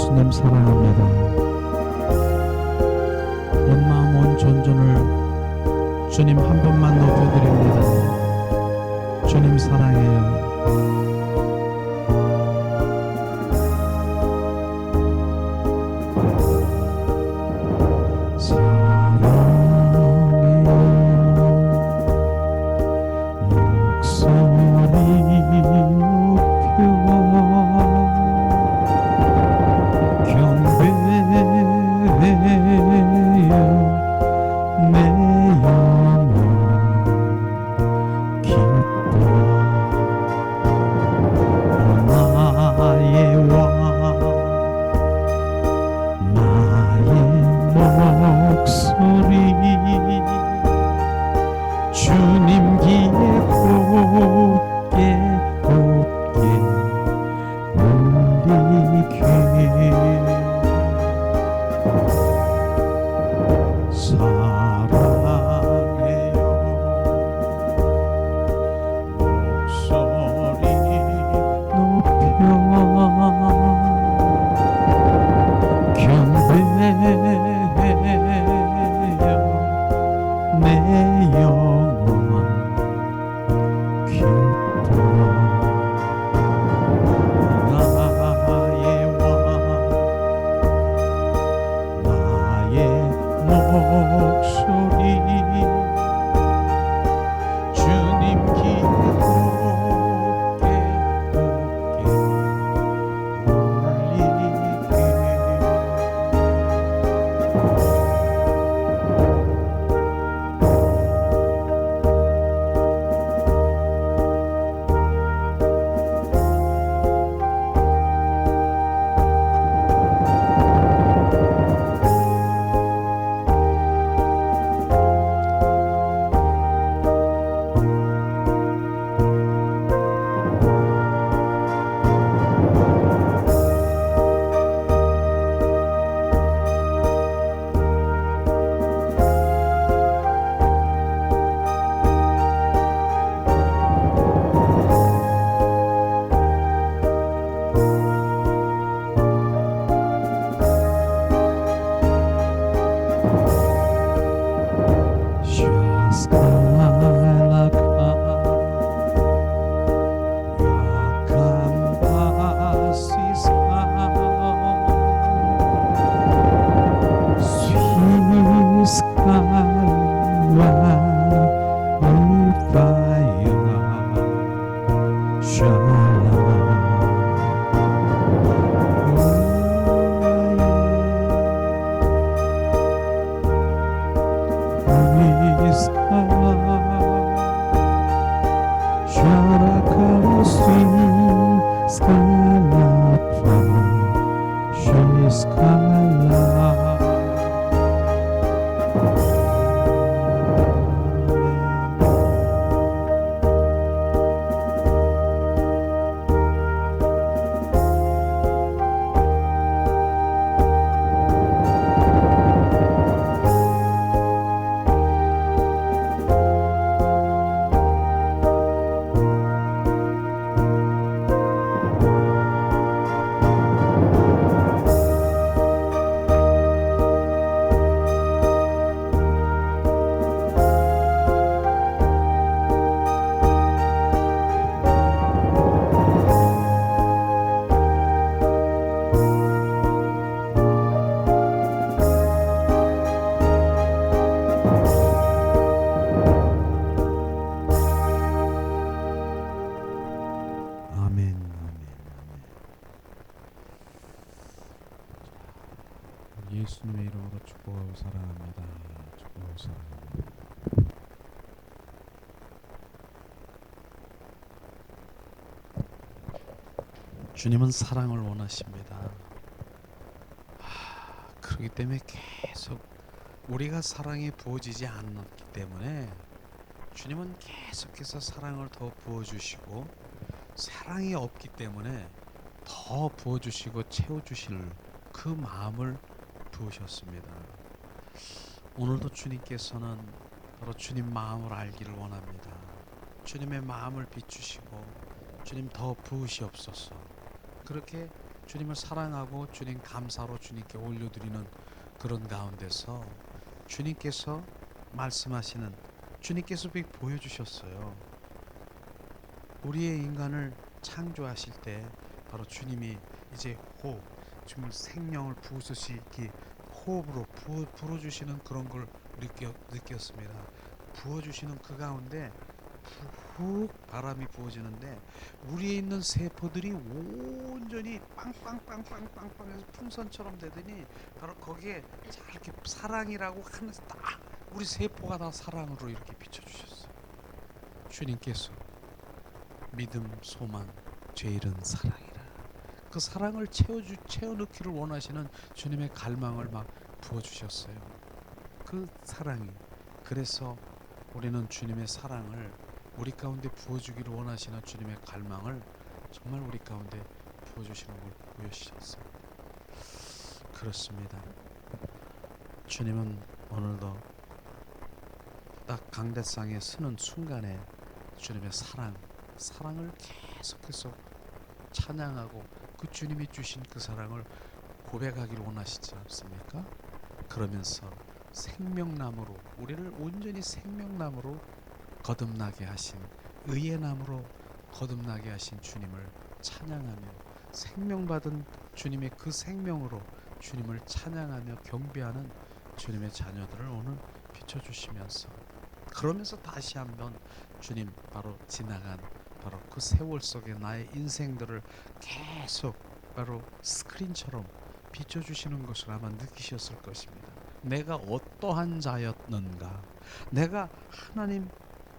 예수님 사랑합니다. 온 마음 온 존존을 주님 한 번만 높여드립니다. 주님 사랑해요. 주님 귀에 곱게 곱게 울리게 사랑해요. 목소리 높여 경배해요. 내 영혼 기뻐 나의 왕 나의 목소리 주님 귀에 곱게 곱게 울리게 예수님의 이름으로 축복하고 사랑합니다. 축복하고 사랑합니다. 주님은 사랑을 원하십니다. 그렇기 때문에 계속 우리가 사랑이 부어지지 않았기 때문에 주님은 계속해서 사랑을 더 부어주시고, 사랑이 없기 때문에 더 부어주시고 채워주실 그 마음을 부으셨습니다. 오늘도 주님께서는 바로 주님 마음을 알기를 원합니다. 주님의 마음을 비추시고 주님 더 부으시옵소서. 그렇게 주님을 사랑하고 주님 감사로 주님께 올려드리는 그런 가운데서 주님께서 말씀하시는, 주님께서 보여주셨어요. 우리의 인간을 창조하실 때 바로 주님이 이제 호흡, 정말 생명을 부으시기, 호흡으로 불어주시는 그런 걸 느꼈습니다. 부어주시는 그 가운데 훅 바람이 부어지는데 우리에 있는 세포들이 온전히 빵빵빵빵빵빵해서 풍선처럼 되더니 바로 거기에 이렇게 사랑이라고 하면서 딱 우리 세포가 다 사랑으로 이렇게 비춰주셨어요. 주님께서 믿음, 소망, 죄일은 사랑이라, 그 사랑을 채워넣기를 원하시는 주님의 갈망을 막 부어주셨어요. 그 사랑이, 그래서 우리는 주님의 사랑을 우리 가운데 부어주기를 원하시는 주님의 갈망을 정말 우리 가운데 부어주시는 걸 보여주셨어요. 그렇습니다. 주님은 오늘도 딱 강대상에 서는 순간에 주님의 사랑을 계속해서 찬양하고 그 주님이 주신 그 사랑을 고백하기를 원하시지 않습니까? 그러면서 생명나무로, 우리를 온전히 생명나무로 거듭나게 하신, 의의 나무로 거듭나게 하신 주님을 찬양하며 생명받은 주님의 그 생명으로 주님을 찬양하며 경배하는 주님의 자녀들을 오늘 비춰주시면서, 그러면서 다시 한번 주님 바로 지나간 바로 그 세월 속에 나의 인생들을 계속 바로 스크린처럼 비춰주시는 것을 아마 느끼셨을 것입니다. 내가 어떠한 자였는가, 내가 하나님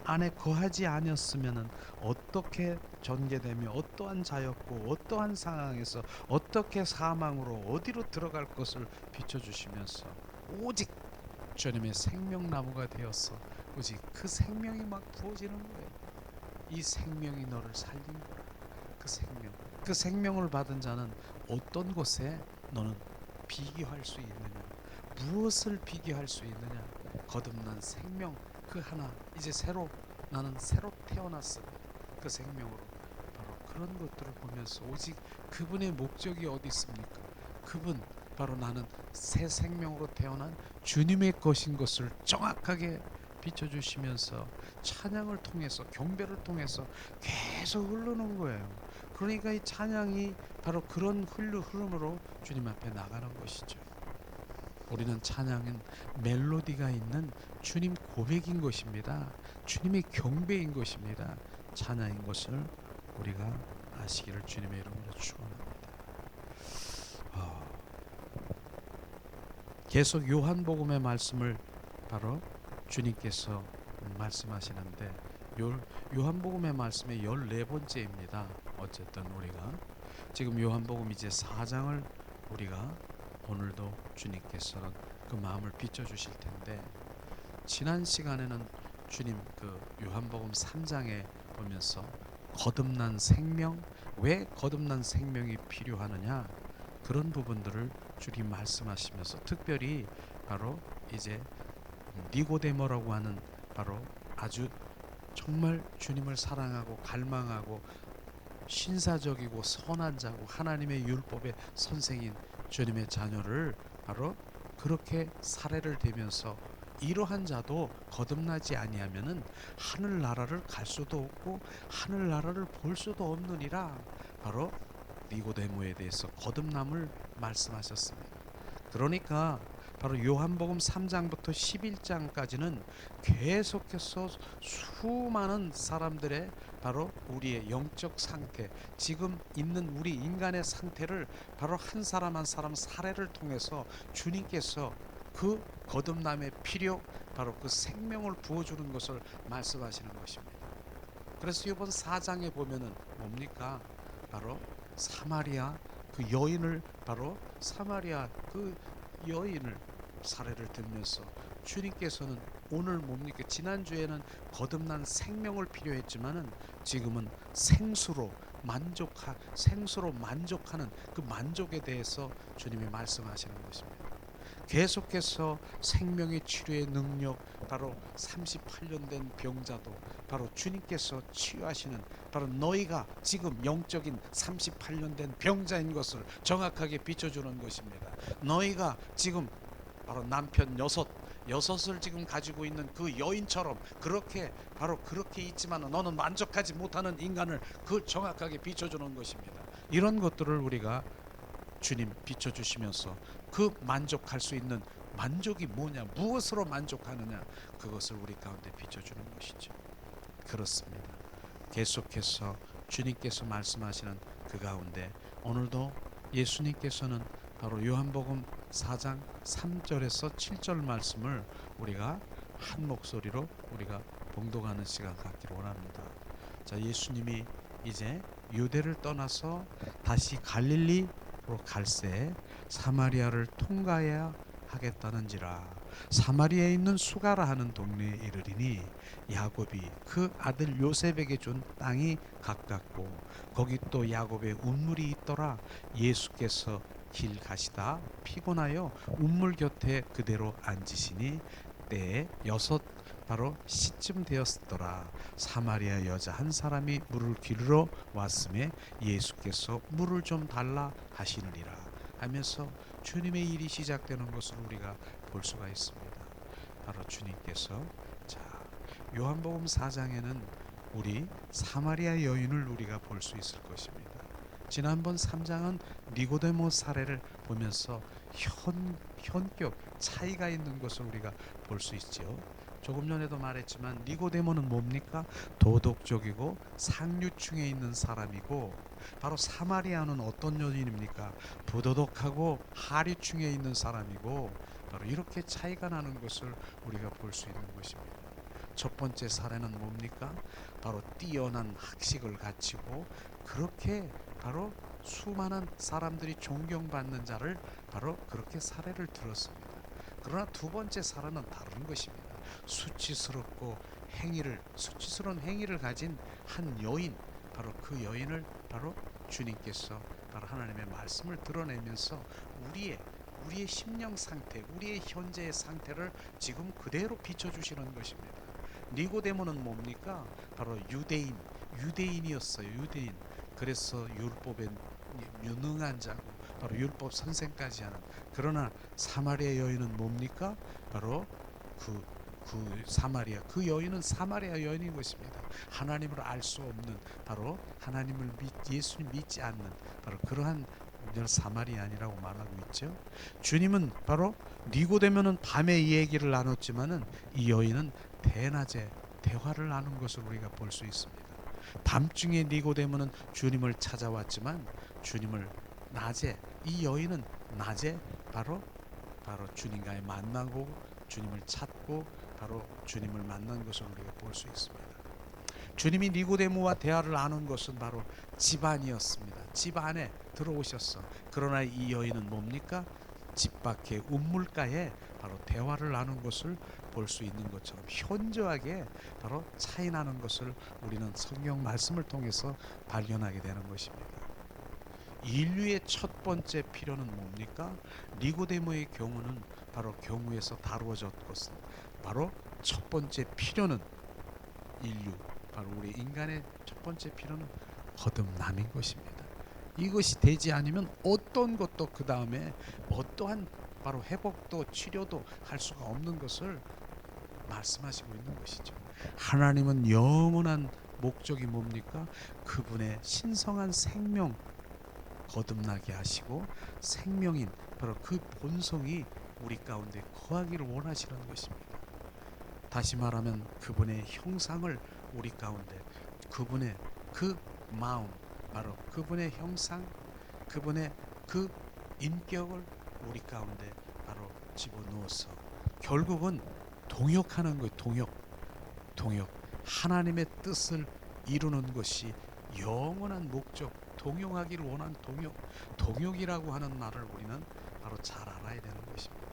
안에 거하지 아니었으면 어떻게 전개되며 어떠한 자였고 어떠한 상황에서 어떻게 사망으로 어디로 들어갈 것을 비춰주시면서 오직 주님의 생명나무가 되어서 오직 그 생명이 막 부어지는 거예요. 이 생명이 너를 살린 거라. 그 생명을 받은 자는 어떤 곳에 너는 비교할 수 있느냐, 무엇을 비교할 수 있느냐. 거듭난 생명 그 하나, 이제 나는 새로 태어났어. 그 생명으로 바로 그런 것들을 보면서 오직 그분의 목적이 어디 있습니까? 그분 바로 나는 새 생명으로 태어난 주님의 것인 것을 정확하게 비춰주시면서 찬양을 통해서, 경배를 통해서 계속 흐르는 거예요. 그러니까 이 찬양이 바로 그런 흐름으로 주님 앞에 나가는 것이죠. 우리는 찬양은 멜로디가 있는 주님 고백인 것입니다. 주님의 경배인 것입니다. 찬양인 것을 우리가 아시기를 주님의 이름으로 축원합니다. 계속 요한복음의 말씀을 바로 주님께서 말씀하시는데, 요한복음의 말씀의 14번째입니다. 어쨌든 우리가 지금 요한복음 이제 4장을 우리가 오늘도 주님께서는 그 마음을 비춰주실 텐데, 지난 시간에는 주님 그 요한복음 3장에 보면서 거듭난 생명, 왜 거듭난 생명이 필요하느냐, 그런 부분들을 주님 말씀하시면서 특별히 바로 이제 니고데모라고 하는 바로 아주 정말 주님을 사랑하고 갈망하고 신사적이고 선한 자고 하나님의 율법의 선생인 주님의 자녀를 바로 그렇게 사례를 대면서 이러한 자도 거듭나지 아니하면은 하늘나라를 갈 수도 없고 하늘나라를 볼 수도 없느니라, 바로 니고데모에 대해서 거듭남을 말씀하셨습니다. 그러니까 바로 요한복음 3장부터 11장까지는 계속해서 수많은 사람들의 바로 우리의 영적 상태, 지금 있는 우리 인간의 상태를 바로 한 사람 한 사람 사례를 통해서 주님께서 그 거듭남의 필요, 바로 그 생명을 부어주는 것을 말씀하시는 것입니다. 그래서 이번 4장에 보면은 뭡니까? 바로 사마리아 그 여인을, 바로 사마리아 그 여인을 사례를 들면서 주님께서는 오늘 뭡니까? 지난주에는 거듭난 생명을 필요했지만은 지금은 생수로 만족하는 그 만족에 대해서 주님이 말씀하시는 것입니다. 계속해서 생명의 치료의 능력, 바로 38년 된 병자도 바로 주님께서 치유하시는, 바로 너희가 지금 영적인 38년 된 병자인 것을 정확하게 비춰주는 것입니다. 너희가 지금 바로 남편 여섯을 지금 가지고 있는 그 여인처럼 그렇게 바로 그렇게 있지만 너는 만족하지 못하는 인간을 그 정확하게 비춰주는 것입니다. 이런 것들을 우리가 주님 비춰주시면서 그 만족할 수 있는 만족이 뭐냐, 무엇으로 만족하느냐, 그것을 우리 가운데 비춰주는 것이죠. 그렇습니다. 계속해서 주님께서 말씀하시는 그 가운데 오늘도 예수님께서는 바로 요한복음 4장 3절에서 7절 말씀을 우리가 한 목소리로 우리가 봉독하는 시간 갖기를 원합니다. 자, 예수님이 이제 유대를 떠나서 다시 갈릴리로 갈새 사마리아를 통과해야 하겠다는지라 사마리아에 있는 수가라 하는 동네에 이르리니 야곱이 그 아들 요셉에게 준 땅이 가깝고 거기 또 야곱의 운물이 있더라. 예수께서 길 가시다 피곤하여 운물 곁에 그대로 앉으시니 때에 여섯 바로 시쯤 되었더라. 사마리아 여자 한 사람이 물을 기르러 왔음에 예수께서 물을 좀 달라 하시느니라 하면서 주님의 일이 시작되는 것을 우리가 볼 수가 있습니다. 바로 주님께서, 자, 요한복음 4장에는 우리 사마리아 여인을 우리가 볼 수 있을 것입니다. 지난번 3장은 니고데모 사례를 보면서 현격 차이가 있는 것을 우리가 볼 수 있지요. 조금 전에도 말했지만 니고데모는 뭡니까? 도덕적이고 상류층에 있는 사람이고, 바로 사마리아는 어떤 여인입니까? 부도덕하고 하류층에 있는 사람이고, 바로 이렇게 차이가 나는 것을 우리가 볼 수 있는 것입니다. 첫 번째 사례는 뭡니까? 바로 뛰어난 학식을 갖추고 그렇게 바로 수많은 사람들이 존경받는 자를 바로 그렇게 사례를 들었습니다. 그러나 두 번째 사례는 다른 것입니다. 수치스러운 행위를 가진 한 여인, 바로 그 여인을 바로 주님께서 바로 하나님의 말씀을 드러내면서 우리의 심령 상태, 우리의 현재의 상태를 지금 그대로 비춰주시는 것입니다. 니고데모는 뭡니까? 바로 유대인이었어요. 유대인. 그래서 율법에 유능한 자고 바로 율법 선생까지 하는. 그러나 사마리아 여인은 뭡니까? 바로 그 여인은 사마리아 여인인 것입니다. 하나님을 알 수 없는, 바로 예수님 믿지 않는 바로 그러한 사마리아인이라고 말하고 있죠. 주님은 바로 니고데모는 밤에 이 얘기를 나눴지만은 이 여인은 대낮에 대화를 나눈 것을 우리가 볼 수 있습니다. 밤중에 니고데모는 주님을 찾아왔지만 이 여인은 낮에 바로 주님과의 만나고 주님을 찾고 바로 주님을 만난 것을 우리가 볼 수 있습니다. 주님이 니고데모와 대화를 나눈 것은 바로 집 안이었습니다. 집 안에 들어오셨어. 그러나 이 여인은 뭡니까? 집 밖에 운물가에 바로 대화를 나눈 것을 볼 수 있는 것처럼 현저하게 바로 차이 나는 것을 우리는 성경 말씀을 통해서 발견하게 되는 것입니다. 인류의 첫 번째 필요는 뭡니까? 니고데모의 경우는 바로 경우에서 다루어졌 것은 바로 첫 번째 필요는 바로 우리 인간의 첫 번째 필요는 거듭남인 것입니다. 이것이 되지 않으면 어떤 것도 그 다음에 어떠한 바로 회복도 치료도 할 수가 없는 것을 말씀하시고 있는 것이죠. 하나님은 영원한 목적이 뭡니까? 그분의 신성한 생명 거듭나게 하시고 생명인 바로 그 본성이 우리 가운데 거하기를 원하시는 것입니다. 다시 말하면 그분의 형상을 우리 가운데, 그분의 그 마음, 바로 그분의 형상, 그분의 그 인격을 우리 가운데 바로 집어넣어서 결국은 동역하는 거예요. 동역. 하나님의 뜻을 이루는 것이 영원한 목적, 동역하기를 원하는 동역이라고 하는 말을 우리는 바로 잘 알아야 되는 것입니다.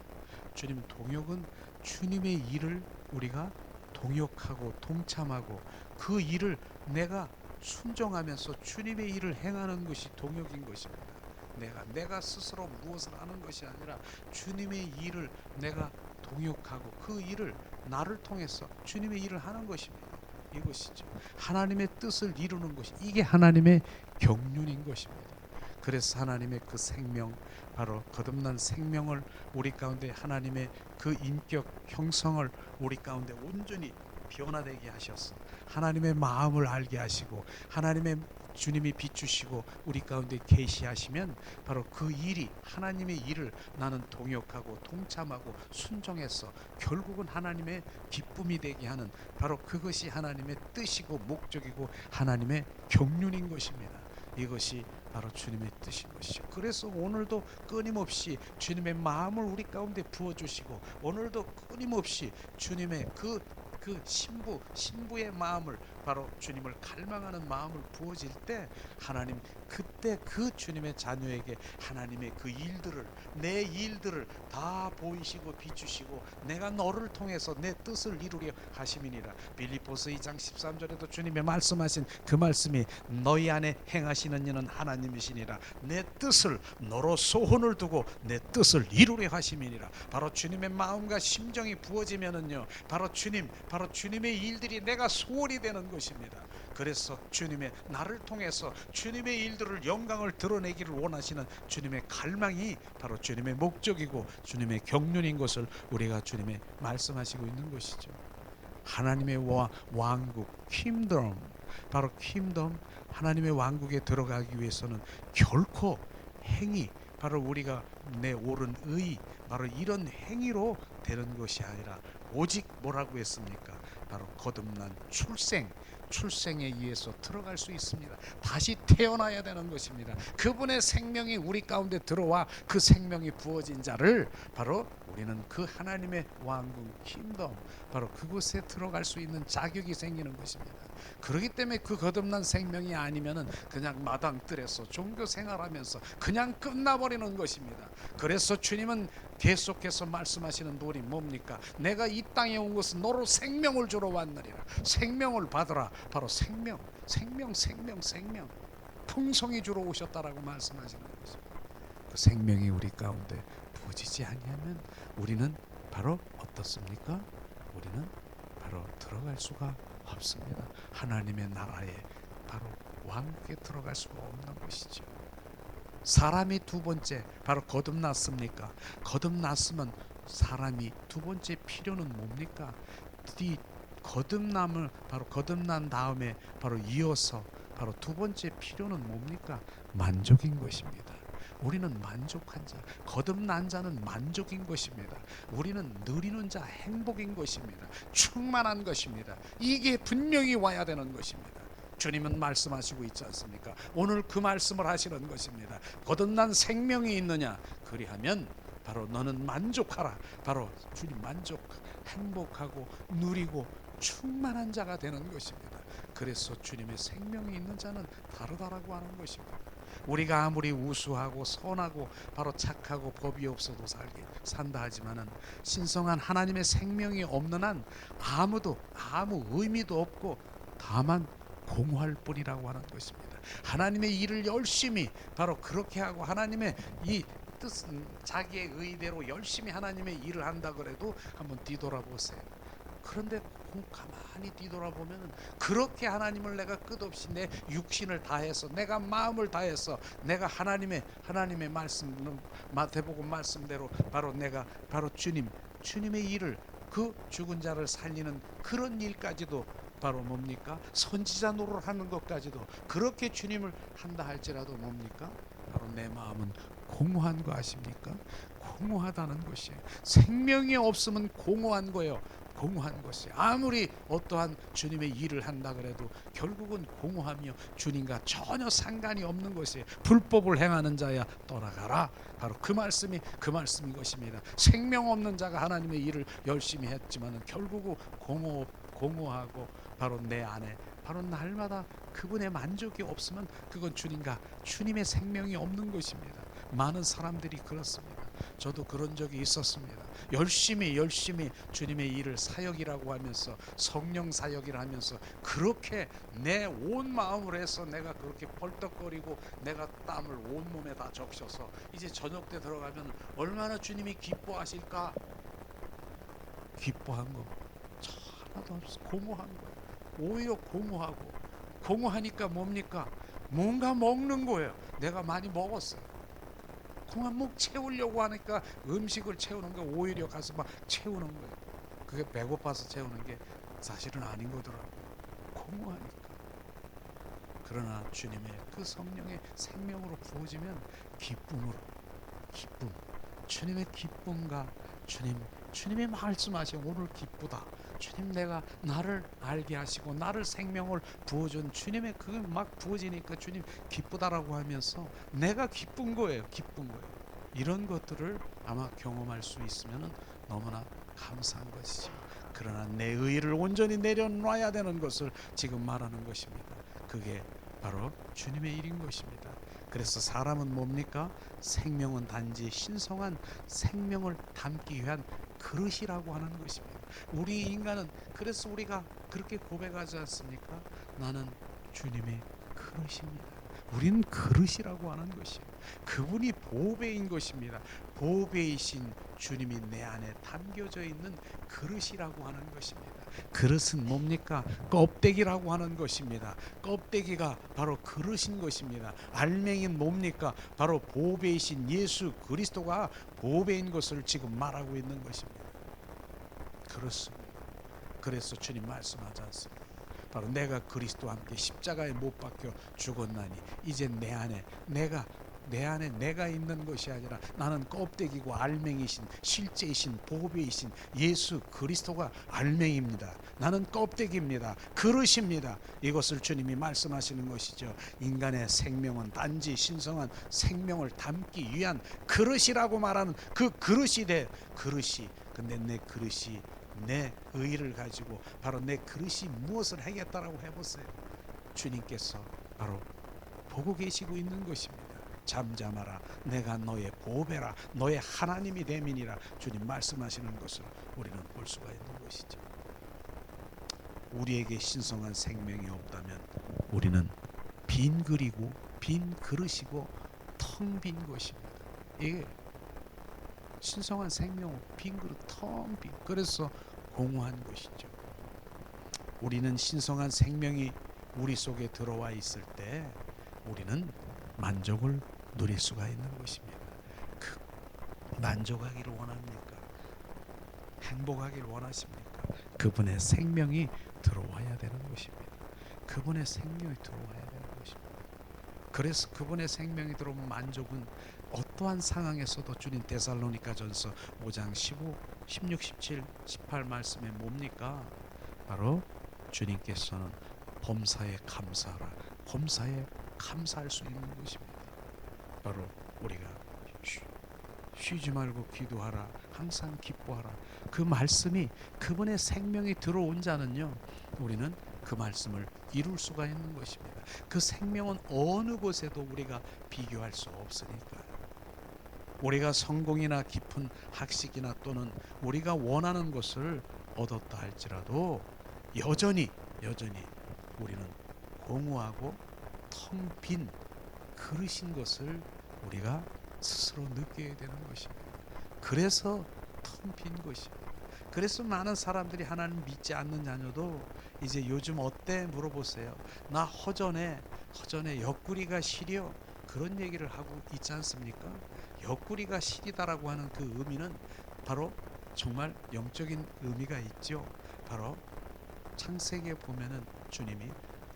주님, 동역은 주님의 일을 우리가 동역하고 동참하고 그 일을 내가 순종하면서 주님의 일을 행하는 것이 동역인 것입니다. 내가 스스로 무엇을 하는 것이 아니라 주님의 일을 내가 동역하고 그 일을 나를 통해서 주님의 일을 하는 것입니다. 이것이죠. 하나님의 뜻을 이루는 것이 이게 하나님의 경륜인 것입니다. 그래서 하나님의 그 생명, 바로 거듭난 생명을 우리 가운데, 하나님의 그 인격 형성을 우리 가운데 온전히 변화되게 하셨어. 하나님의 마음을 알게 하시고 하나님의 주님이 비추시고 우리 가운데 계시하시면 바로 그 일이, 하나님의 일을 나는 동역하고 동참하고 순종해서 결국은 하나님의 기쁨이 되게 하는, 바로 그것이 하나님의 뜻이고 목적이고 하나님의 경륜인 것입니다. 이것이 바로 주님의 뜻인 것이죠. 그래서 오늘도 끊임없이 주님의 마음을 우리 가운데 부어주시고, 오늘도 끊임없이 주님의 그 신부의 마음을, 바로 주님을 갈망하는 마음을 부어질 때, 하나님 그때 그 주님의 자녀에게 하나님의 그 일들을, 내 일들을 다 보이시고 비추시고 내가 너를 통해서 내 뜻을 이루려 하심이니라. 빌립보서 2장 13절에도 주님의 말씀하신 그 말씀이 너희 안에 행하시는 이는 하나님이시니라. 내 뜻을 너로 소원을 두고 내 뜻을 이루려 하심이니라. 바로 주님의 마음과 심정이 부어지면은요, 바로 주님의 일들이 내가 소원이 되는 것입니다. 그래서 주님의, 나를 통해서 주님의 일들을, 영광을 드러내기를 원하시는 주님의 갈망이 바로 주님의 목적이고 주님의 경륜인 것을 우리가 주님의 말씀하시고 있는 것이죠. 하나님의 왕국, 킹덤, 바로 킹덤, 하나님의 왕국에 들어가기 위해서는 결코 행위, 바로 우리가 내 옳은 의, 바로 이런 행위로 되는 것이 아니라 오직 뭐라고 했습니까? 바로 거듭난 출생에 의해서 들어갈 수 있습니다. 다시 태어나야 되는 것입니다. 그분의 생명이 우리 가운데 들어와 그 생명이 부어진 자를, 바로 우리는 그 하나님의 왕국 킹덤, 바로 그곳에 들어갈 수 있는 자격이 생기는 것입니다. 그렇기 때문에 그 거듭난 생명이 아니면은 그냥 마당뜰에서 종교 생활하면서 그냥 끝나버리는 것입니다. 그래서 주님은 계속해서 말씀하시는 놀이 뭡니까? 내가 이 땅에 온 것은 너로 생명을 주러 왔느니라. 생명을 받으라. 바로 생명, 풍성히 주러 오셨다라고 말씀하시는 것입니다. 그 생명이 우리 가운데 부어지지 아니하면 우리는 바로 어떻습니까? 우리는 바로 들어갈 수가 없습니다. 하나님의 나라에, 바로 왕국에 들어갈 수가 없는 것이죠. 사람이 두 번째, 바로 거듭났습니까? 거듭났으면 사람이 두 번째 필요는 뭡니까? 이 거듭남을, 바로 거듭난 다음에 바로 이어서 바로 두 번째 필요는 뭡니까? 만족인 것입니다. 우리는 만족한 자, 거듭난 자는 만족인 것입니다. 우리는 누리는 자, 행복인 것입니다. 충만한 것입니다. 이게 분명히 와야 되는 것입니다. 주님은 말씀하시고 있지 않습니까? 오늘 그 말씀을 하시는 것입니다. 거듭난 생명이 있느냐? 그리하면 바로 너는 만족하라. 바로 주님 행복하고 누리고 충만한 자가 되는 것입니다. 그래서 주님의 생명이 있는 자는 다르다라고 하는 것입니다. 우리가 아무리 우수하고 선하고 바로 착하고 법이 없어도 산다 하지만은 신성한 하나님의 생명이 없는 한 아무 의미도 없고 다만 공허할 뿐이라고 하는 것입니다. 하나님의 일을 열심히 바로 그렇게 하고 하나님의 이 뜻은 자기의 의대로 열심히 하나님의 일을 한다 그래도 한번 뒤돌아보세요. 그런데 가만히 뒤돌아보면 그렇게 하나님을 내가 끝없이 내 육신을 다해서, 내가 마음을 다해서, 내가 하나님의 말씀, 마태복음 말씀대로 바로 내가 바로 주님의 일을, 그 죽은 자를 살리는 그런 일까지도, 바로 뭡니까? 선지자 노릇을 하는 것까지도 그렇게 주님을 한다 할지라도 뭡니까? 바로 내 마음은 공허한 거 아십니까? 공허하다는 것이에요. 생명이 없으면 공허한 거예요. 공허한 것이, 아무리 어떠한 주님의 일을 한다 그래도 결국은 공허하며 주님과 전혀 상관이 없는 것이에요. 불법을 행하는 자야 떠나가라. 바로 그 말씀이 것입니다. 생명 없는 자가 하나님의 일을 열심히 했지만은 결국은 공허하고 바로 내 안에 바로 날마다 그분의 만족이 없으면 그건 주님의 생명이 없는 것입니다. 많은 사람들이 그렇습니다. 저도 그런 적이 있었습니다. 열심히 주님의 일을 사역이라고 하면서 성령 사역이라 하면서 그렇게 내 온 마음을 해서 내가 그렇게 벌떡거리고 내가 땀을 온몸에 다 적셔서 이제 저녁 때 들어가면 얼마나 주님이 기뻐하실까? 기뻐한 거 하나도 없어. 공허한 거예요. 오히려 공허하니까 뭡니까? 뭔가 먹는 거예요. 내가 많이 먹었어요. 그만 목 채우려고 하니까 음식을 채우는 게 오히려 가서 막 채우는 거예요. 그게 배고파서 채우는 게 사실은 아닌 거더라고요. 공허하니까. 그러나 주님의 그 성령의 생명으로 부어지면 기쁨, 주님의 기쁨과 주님이 말씀하신 오늘 기쁘다. 주님 내가 나를 알게 하시고 나를 생명을 부어준 주님의 그게 막 부어지니까 주님 기쁘다라고 하면서 내가 기쁜 거예요. 이런 것들을 아마 경험할 수 있으면 너무나 감사한 것이죠. 그러나 내 의의를 온전히 내려놔야 되는 것을 지금 말하는 것입니다. 그게 바로 주님의 일인 것입니다. 그래서 사람은 뭡니까? 생명은 단지 신성한 생명을 담기 위한 그릇이라고 하는 것입니다. 우리 인간은 그래서 우리가 그렇게 고백하지 않습니까? 나는 주님의 그릇입니다. 우리는 그릇이라고 하는 것이에요. 그분이 보배인 것입니다. 보배이신 주님이 내 안에 담겨져 있는 그릇이라고 하는 것입니다. 그릇은 뭡니까? 껍데기라고 하는 것입니다. 껍데기가 바로 그릇인 것입니다. 알맹이는 뭡니까? 바로 보배이신 예수 그리스도가 보배인 것을 지금 말하고 있는 것입니다. 그렇습니다. 그래서 주님 말씀하지 않습니까? 바로 내가 그리스도와 함께 십자가에 못 박혀 죽었나니 이제 내 안에 내가 있는 것이 아니라 나는 껍데기고 알맹이신 실제이신 보배이신 예수 그리스도가 알맹이입니다. 나는 껍데기입니다. 그릇입니다. 이것을 주님이 말씀하시는 것이죠. 인간의 생명은 단지 신성한 생명을 담기 위한 그릇이라고 말하는 그 그릇이 근데 내 그릇이 내 의의를 가지고 바로 내 그릇이 무엇을 하겠다라고 해보세요. 주님께서 바로 보고 계시고 있는 것입니다. 잠잠하라 내가 너의 보배라 너의 하나님이 됨이니라 주님 말씀하시는 것을 우리는 볼 수가 있는 것이죠. 우리에게 신성한 생명이 없다면 우리는 빈 글이고 빈 그릇이고 텅 빈 것입니다. 이게 신성한 생명 빈 그릇 텅 빈 그래서 공허한 것이죠. 우리는 신성한 생명이 우리 속에 들어와 있을 때 우리는 만족을 누릴 수가 있는 것입니다. 그 만족하기를 원합니까? 행복하기를 원하십니까? 그분의 생명이 들어와야 되는 것입니다. 그분의 생명이 들어와야 되는 것입니다. 그래서 그분의 생명이 들어오면 만족은 어떠한 상황에서도 주님 데살로니가전서 5장 15, 16, 17, 18 말씀에 뭡니까? 바로 주님께서는 범사에 감사하라. 범사에 감사할 수 있는 것입니다. 바로 우리가 쉬지 말고 기도하라. 항상 기뻐하라. 그 말씀이 그분의 생명이 들어온 자는요. 우리는 그 말씀을 이룰 수가 있는 것입니다. 그 생명은 어느 곳에도 우리가 비교할 수 없으니까요. 우리가 성공이나 깊은 학식이나 또는 우리가 원하는 것을 얻었다 할지라도 여전히 우리는 공허하고 텅 빈 그릇인 것을 우리가 스스로 느껴야 되는 것입니다. 그래서 텅 빈 것입니다. 그래서 많은 사람들이 하나님 믿지 않는 자녀도 이제 요즘 어때 물어보세요. 나 허전해 옆구리가 시려 그런 얘기를 하고 있지 않습니까? 옆구리가 시리다라고 하는 그 의미는 바로 정말 영적인 의미가 있죠. 바로 창세기에 보면은 주님이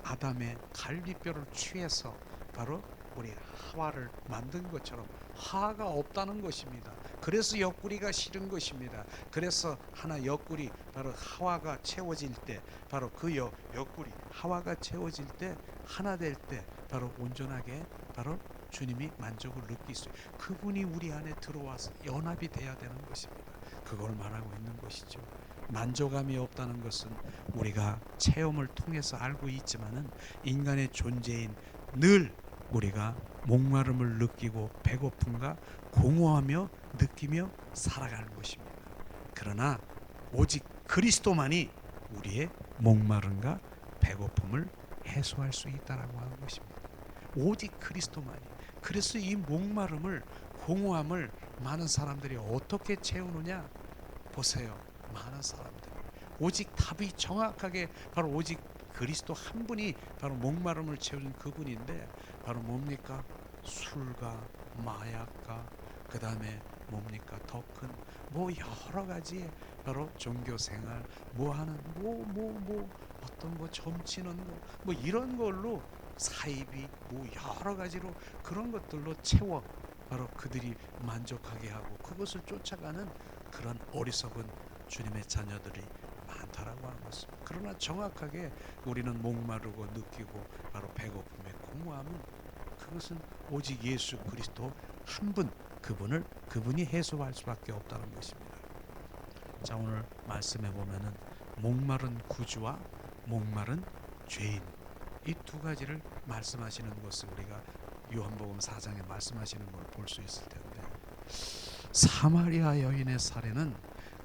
아담의 갈비뼈를 취해서 바로 우리 하와를 만든 것처럼 하가 없다는 것입니다. 그래서 옆구리가 싫은 것입니다. 그래서 하나 옆구리 바로 하와가 채워질 때 바로 그 옆구리 하와가 채워질 때 하나 될 때 바로 온전하게 바로 주님이 만족을 느낄 수 있어요. 그분이 우리 안에 들어와서 연합이 돼야 되는 것입니다. 그걸 말하고 있는 것이죠. 만족감이 없다는 것은 우리가 체험을 통해서 알고 있지만은 인간의 존재인 늘 우리가 목마름을 느끼고 배고픔과 공허하며 느끼며 살아가는 것입니다. 그러나 오직 그리스도만이 우리의 목마름과 배고픔을 해소할 수 있다라고 하는 것입니다. 오직 그리스도만이. 그래서 이 목마름을, 공허함을 많은 사람들이 어떻게 채우느냐 보세요. 많은 사람들이 오직 답이 정확하게 바로 오직 그리스도 한 분이 바로 목마름을 채우는 그분인데, 바로 뭡니까? 술과 마약과 그 다음에 뭡니까? 더 큰 뭐 여러 가지의 바로 종교 생활 뭐 하는 어떤 거 점치는 거 뭐 이런 걸로 사이비 뭐 여러 가지로 그런 것들로 채워 바로 그들이 만족하게 하고 그것을 쫓아가는 그런 어리석은 주님의 자녀들이 많다라고 하는 것입니다. 그러나 정확하게 우리는 목마르고 느끼고 바로 배고픔의 공허함은 그것은 오직 예수 그리스도 한 분, 그분이 해소할 수밖에 없다는 것입니다. 자, 오늘 말씀해 보면은 목마른 구주와 목마른 죄인, 이 두 가지를 말씀하시는 것을 우리가 요한복음 4장에 말씀하시는 걸 볼 수 있을 텐데, 사마리아 여인의 사례는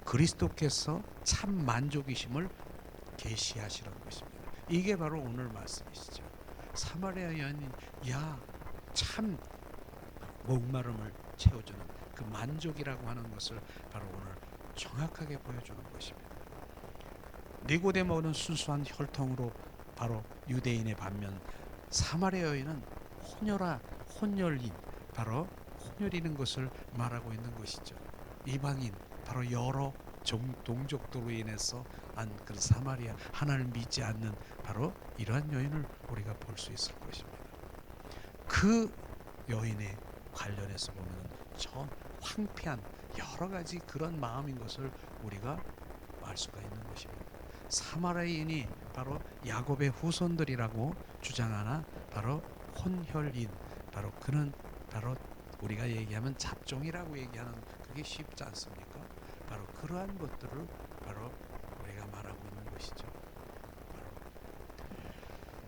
그리스도께서 참 만족이심을 계시하시는 것입니다. 이게 바로 오늘 말씀이시죠. 사마리아 여인이 참 목마름을 채워주는 그 만족이라고 하는 것을 바로 오늘 정확하게 보여주는 것입니다. 니고데모는 순수한 혈통으로 바로 유대인의 반면 사마리아 여인은 혼혈인, 바로 혼혈이는 것을 말하고 있는 것이죠. 이방인, 바로 여러 동족도로 인해서 그 사마리아 하나님을 믿지 않는 바로 이러한 여인을 우리가 볼 수 있을 것입니다. 그 여인의 관련해서 보면 전 황폐한 여러 가지 그런 마음인 것을 우리가 알 수가 있는 것입니다. 사마리아인이 바로 야곱의 후손들이라고 주장하나 바로 혼혈인, 바로 그는 바로 우리가 얘기하면 잡종이라고 얘기하는 그게 쉽지 않습니까? 바로 그러한 것들을 바로 우리가 말하고 있는 것이죠. 바로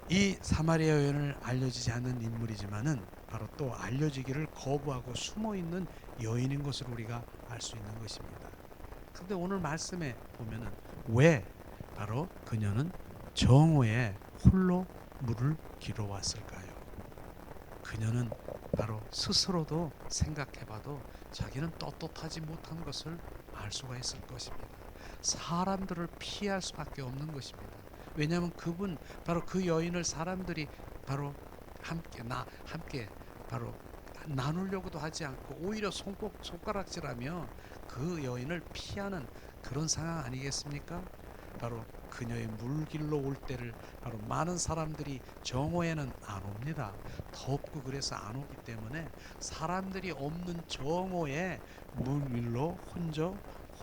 이 사마리아 여인을 알려지지 않는 인물이지만은 바로 또 알려지기를 거부하고 숨어 있는 여인인 것을 우리가 알 수 있는 것입니다. 그런데 오늘 말씀에 보면은 왜 바로 그녀는 정오에 홀로 물을 길어왔을까요? 그녀는 바로 스스로도 생각해봐도 자기는 떳떳하지 못한 것을 알 수가 있을 것입니다. 사람들을 피할 수밖에 없는 것입니다. 왜냐하면 그분 바로 그 여인을 사람들이 바로 함께 바로 나누려고도 하지 않고 오히려 손가락질하며 그 여인을 피하는 그런 상황 아니겠습니까? 바로 그녀의 물길로 올 때를 바로 많은 사람들이 정오에는 안 옵니다. 덥고 그래서 안 오기 때문에 사람들이 없는 정오에 물길로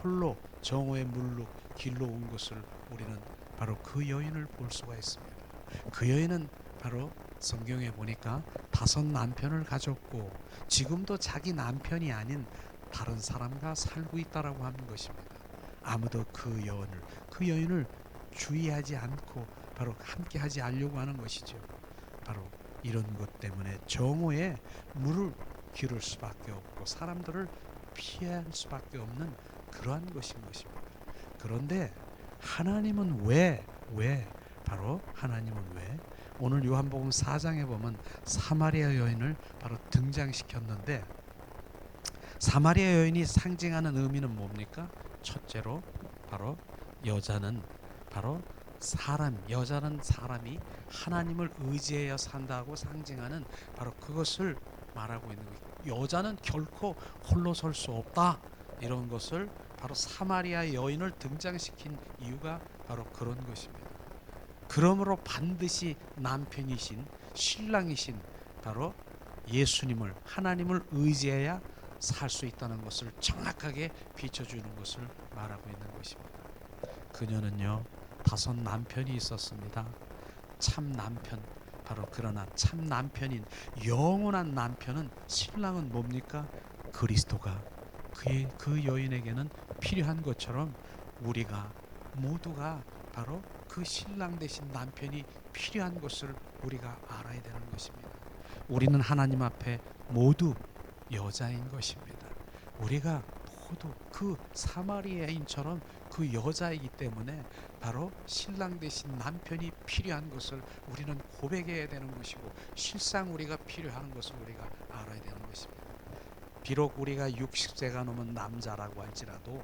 홀로 정오의 물로 길로 온 것을 우리는 바로 그 여인을 볼 수가 있습니다. 그 여인은 바로 성경에 보니까 5 남편을 가졌고 지금도 자기 남편이 아닌 다른 사람과 살고 있다라고 하는 것입니다. 아무도 그 여인을 주의하지 않고 바로 함께하지 않으려고 하는 것이죠. 바로 이런 것 때문에 정오에 물을 기를 수밖에 없고 사람들을 피할 수밖에 없는 그러한 것인 것입니다. 그런데 하나님은 왜 바로 하나님은 왜 오늘 요한복음 4장에 보면 사마리아 여인을 바로 등장시켰는데, 사마리아 여인이 상징하는 의미는 뭡니까? 첫째로 바로 여자는 사람이 하나님을 의지하여 산다고 상징하는 바로 그것을 말하고 있는 거예요. 여자는 결코 홀로 설 수 없다, 이런 것을 바로 사마리아 여인을 등장시킨 이유가 바로 그런 것입니다. 그러므로 반드시 남편이신 신랑이신 바로 예수님을, 하나님을 의지해야 살 수 있다는 것을 정확하게 비춰주는 것을 말하고 있는 것입니다. 그녀는요 5 남편이 있었습니다. 참 남편, 바로 그러나 참 남편인 영원한 남편은, 신랑은 뭡니까? 그리스도가 그 여인에게는 필요한 것처럼 우리가 모두가 바로 그 신랑 대신 남편이 필요한 것을 우리가 알아야 되는 것입니다. 우리는 하나님 앞에 모두 여자인 것입니다. 우리가 모두 그 사마리아인처럼 그 여자이기 때문에 바로 신랑 대신 남편이 필요한 것을 우리는 고백해야 되는 것이고, 실상 우리가 필요한 것을 우리가 알아야 되는 것입니다. 비록 우리가 60세가 넘은 남자라고 할지라도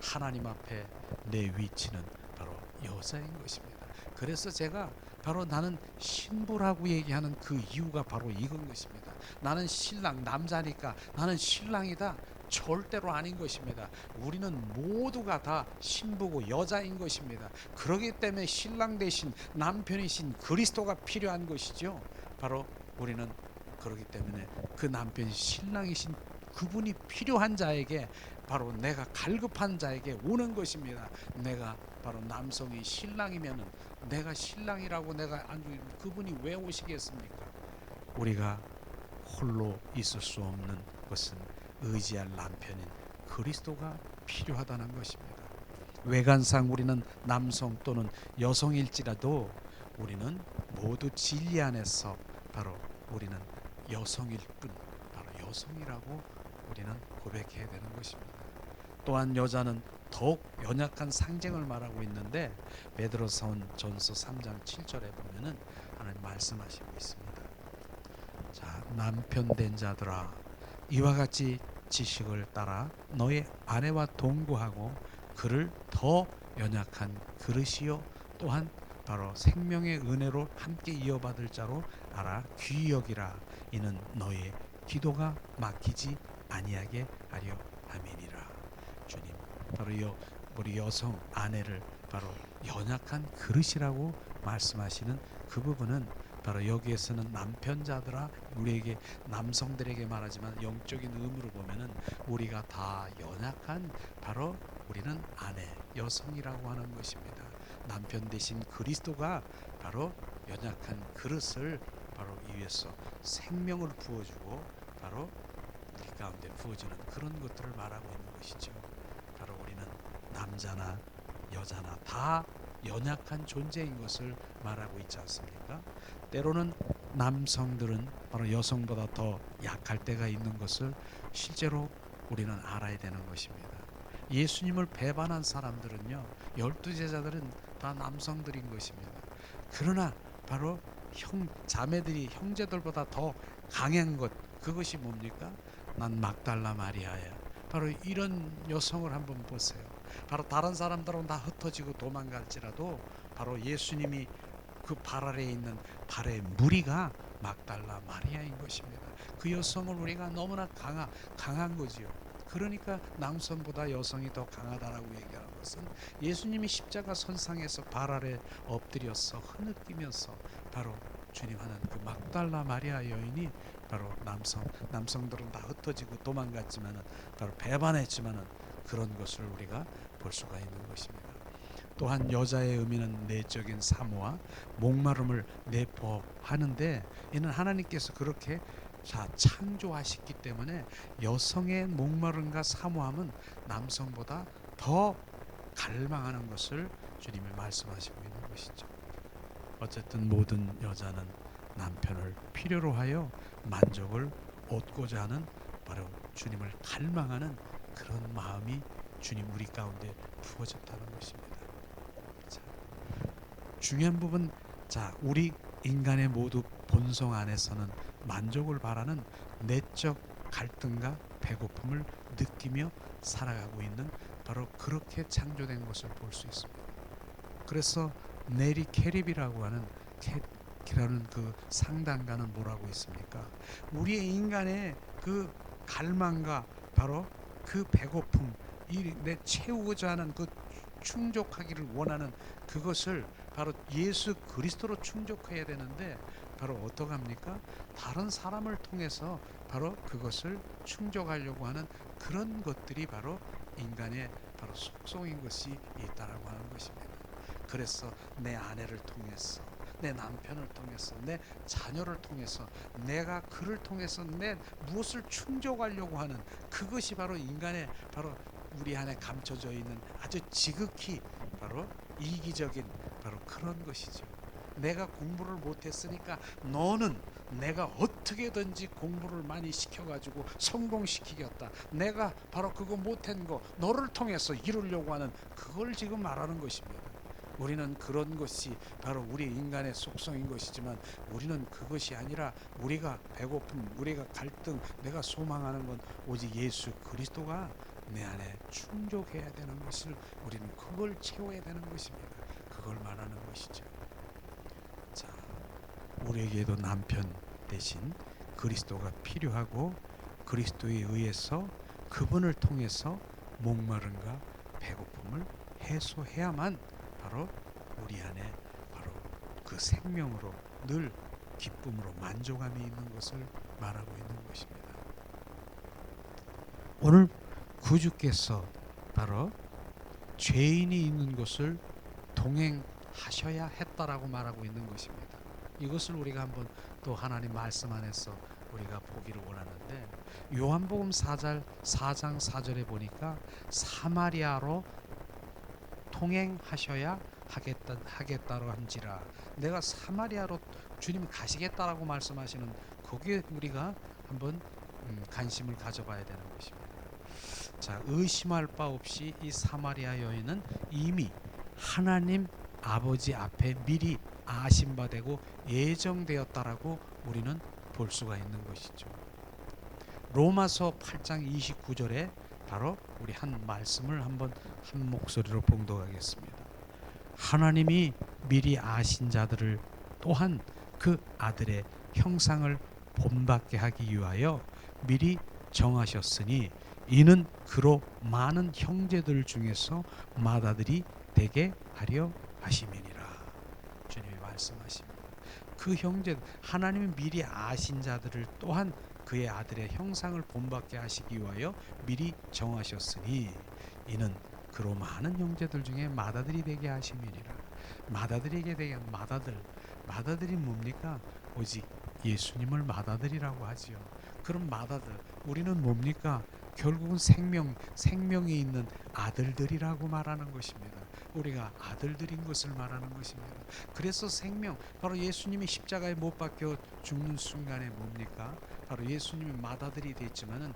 하나님 앞에 내 위치는 바로 여자인 것입니다. 그래서 제가 바로 나는 신부라고 얘기하는 그 이유가 바로 이건 것입니다. 나는 신랑, 남자니까 나는 신랑이다, 절대로 아닌 것입니다. 우리는 모두가 다 신부고 여자인 것입니다. 그렇기 때문에 신랑 대신 남편이신 그리스도가 필요한 것이죠. 바로 우리는 그렇기 때문에 그 남편이 신랑이신 그분이 필요한 자에게, 바로 내가 갈급한 자에게 오는 것입니다. 내가 바로 남성이 신랑이면은 내가 신랑이라고 내가 안 그분이 왜 오시겠습니까? 우리가 홀로 있을 수 없는 것은 의지할 남편인 그리스도가 필요하다는 것입니다. 외관상 우리는 남성 또는 여성일지라도 우리는 모두 진리 안에서 바로 우리는 여성일 뿐, 바로 여성이라고 우리는 고백해야 되는 것입니다. 또한 여자는 더욱 연약한 상징을 말하고 있는데, 베드로전서 3장 7절에 보면은 하나님 말씀하시고 있습니다. 자, 남편 된 자들아, 이와 같이 지식을 따라 너의 아내와 동거하고 그를 더 연약한 그릇이요 또한 바로 생명의 은혜로 함께 이어받을 자로 알아 귀히 여기라. 이는 너의 기도가 막히지 아니하게 하려 함이니라. 주님, 바로 우리 여성 아내를 바로 연약한 그릇이라고 말씀하시는 그 부분은 바로 여기에서는 남편자들아, 우리에게 남성들에게 말하지만 영적인 의미로 보면은 우리가 다 연약한 바로 우리는 아내, 여성이라고 하는 것입니다. 남편 대신 그리스도가 바로 연약한 그릇을 바로 위해서 생명을 부어주고 바로 우리 가운데 부어주는 그런 것들을 말하고 있는 것이죠. 바로 우리는 남자나 여자나 다 연약한 존재인 것을 말하고 있지 않습니까? 때로는 남성들은 바로 여성보다 더 약할 때가 있는 것을 실제로 우리는 알아야 되는 것입니다. 예수님을 배반한 사람들은요, 12제자들은 다 남성들인 것입니다. 그러나 바로 자매들이 형제들보다 더 강한 것, 그것이 뭡니까? 난 막달라 마리아야. 바로 이런 여성을 한번 보세요. 바로 다른 사람들은 다 흩어지고 도망갈지라도 바로 예수님이 그 발 아래에 있는 발의 무리가 막달라 마리아인 것입니다. 그 여성을 우리가 너무나 강한 거지요. 그러니까 남성보다 여성이 더 강하다라고 얘기하는 것은 예수님이 십자가 선상에서 발 아래 엎드려서 흐느끼면서 바로 주님 하는 그 막달라 마리아 여인이 바로 남성들은 다 흩어지고 도망갔지만은 바로 배반했지만은 그런 것을 우리가 볼 수가 있는 것입니다. 또한 여자의 의미는 내적인 사모와 목마름을 내포하는데, 이는 하나님께서 그렇게 창조하셨기 때문에 여성의 목마름과 사모함은 남성보다 더 갈망하는 것을 주님이 말씀하시고 있는 것이죠. 어쨌든 모든 여자는 남편을 필요로 하여 만족을 얻고자 하는 바로 주님을 갈망하는 그런 마음이 주님 우리 가운데 부어졌다는 것입니다. 자, 중요한 부분, 우리 인간의 모두 본성 안에서는 만족을 바라는 내적 갈등과 배고픔을 느끼며 살아가고 있는 바로 그렇게 창조된 것을 볼 수 있습니다. 그래서 네리 캐립이라고 하는 그 상담가는 뭐라고 있습니까? 우리의 인간의 그 갈망과 바로 그 배고픔, 내 채우고자 하는 그 충족하기를 원하는 그것을 바로 예수 그리스도로 충족해야 되는데, 바로 어떻게 합니까? 다른 사람을 통해서 바로 그것을 충족하려고 하는 그런 것들이 바로 인간의 바로 속성인 것이 있다라고 하는 것입니다. 그래서 내 아내를 통해서, 내 남편을 통해서, 내 자녀를 통해서, 내가 그를 통해서 내 무엇을 충족하려고 하는 그것이 바로 인간의 바로 우리 안에 감춰져 있는 아주 지극히 바로 이기적인 바로 그런 것이죠. 내가 공부를 못했으니까 너는 내가 어떻게든지 공부를 많이 시켜가지고 성공시키겠다. 내가 바로 그거 못한 거 너를 통해서 이루려고 하는 그걸 지금 말하는 것입니다. 우리는 그런 것이 바로 우리 인간의 속성인 것이지만 우리는 그것이 아니라 우리가 배고픔, 우리가 갈등, 내가 소망하는 건 오직 예수 그리스도가 내 안에 충족해야 되는 것을 우리는 그걸 채워야 되는 것입니다. 그걸 말하는 것이죠. 자, 우리에게도 남편 대신 그리스도가 필요하고 그리스도에 의해서 그분을 통해서 목마름과 배고픔을 해소해야만 바로 우리 안에 바로 그 생명으로 늘 기쁨으로 만족함이 있는 것을 말하고 있는 것입니다. 오늘 구주께서 바로 죄인이 있는 곳을 동행하셔야 했다라고 말하고 있는 것입니다. 이것을 우리가 한번 또 하나님 말씀 안에서 우리가 보기를 원하는데 요한복음 4장 4절에 보니까 사마리아로 통행하셔야 하겠다고 한지라. 내가 사마리아로 주님이 가시겠다라고 말씀하시는 거기에 우리가 한번 관심을 가져봐야 되는 것입니다. 자, 의심할 바 없이 이 사마리아 여인은 이미 하나님 아버지 앞에 미리 아신 바 되고 예정되었다라고 우리는 볼 수가 있는 것이죠. 로마서 8장 29절에 바로 우리 한 말씀을 한번 한 목소리로 봉독하겠습니다. 하나님이 미리 아신 자들을 또한 그 아들의 형상을 본받게 하기 위하여 미리 정하셨으니 이는 그로 많은 형제들 중에서 맏아들이 되게 하려 하심이니라. 주님이 말씀하십니다. 그 형제 하나님이 미리 아신 자들을 또한 그의 아들의 형상을 본받게 하시기 위하여 미리 정하셨으니 이는 그로 많은 형제들 중에 맏아들이 되게 하심이니라. 맏아들에게 되게 맏아들이 뭡니까? 오직 예수님을 맏아들이라고 하지요. 그럼 맏아들 우리는 뭡니까? 결국은 생명이 있는 아들들이라고 말하는 것입니다. 우리가 아들들인 것을 말하는 것입니다. 그래서 생명 바로 예수님이 십자가에 못 박혀 죽는 순간에 뭡니까? 바로 예수님이 맏아들이 됐지만은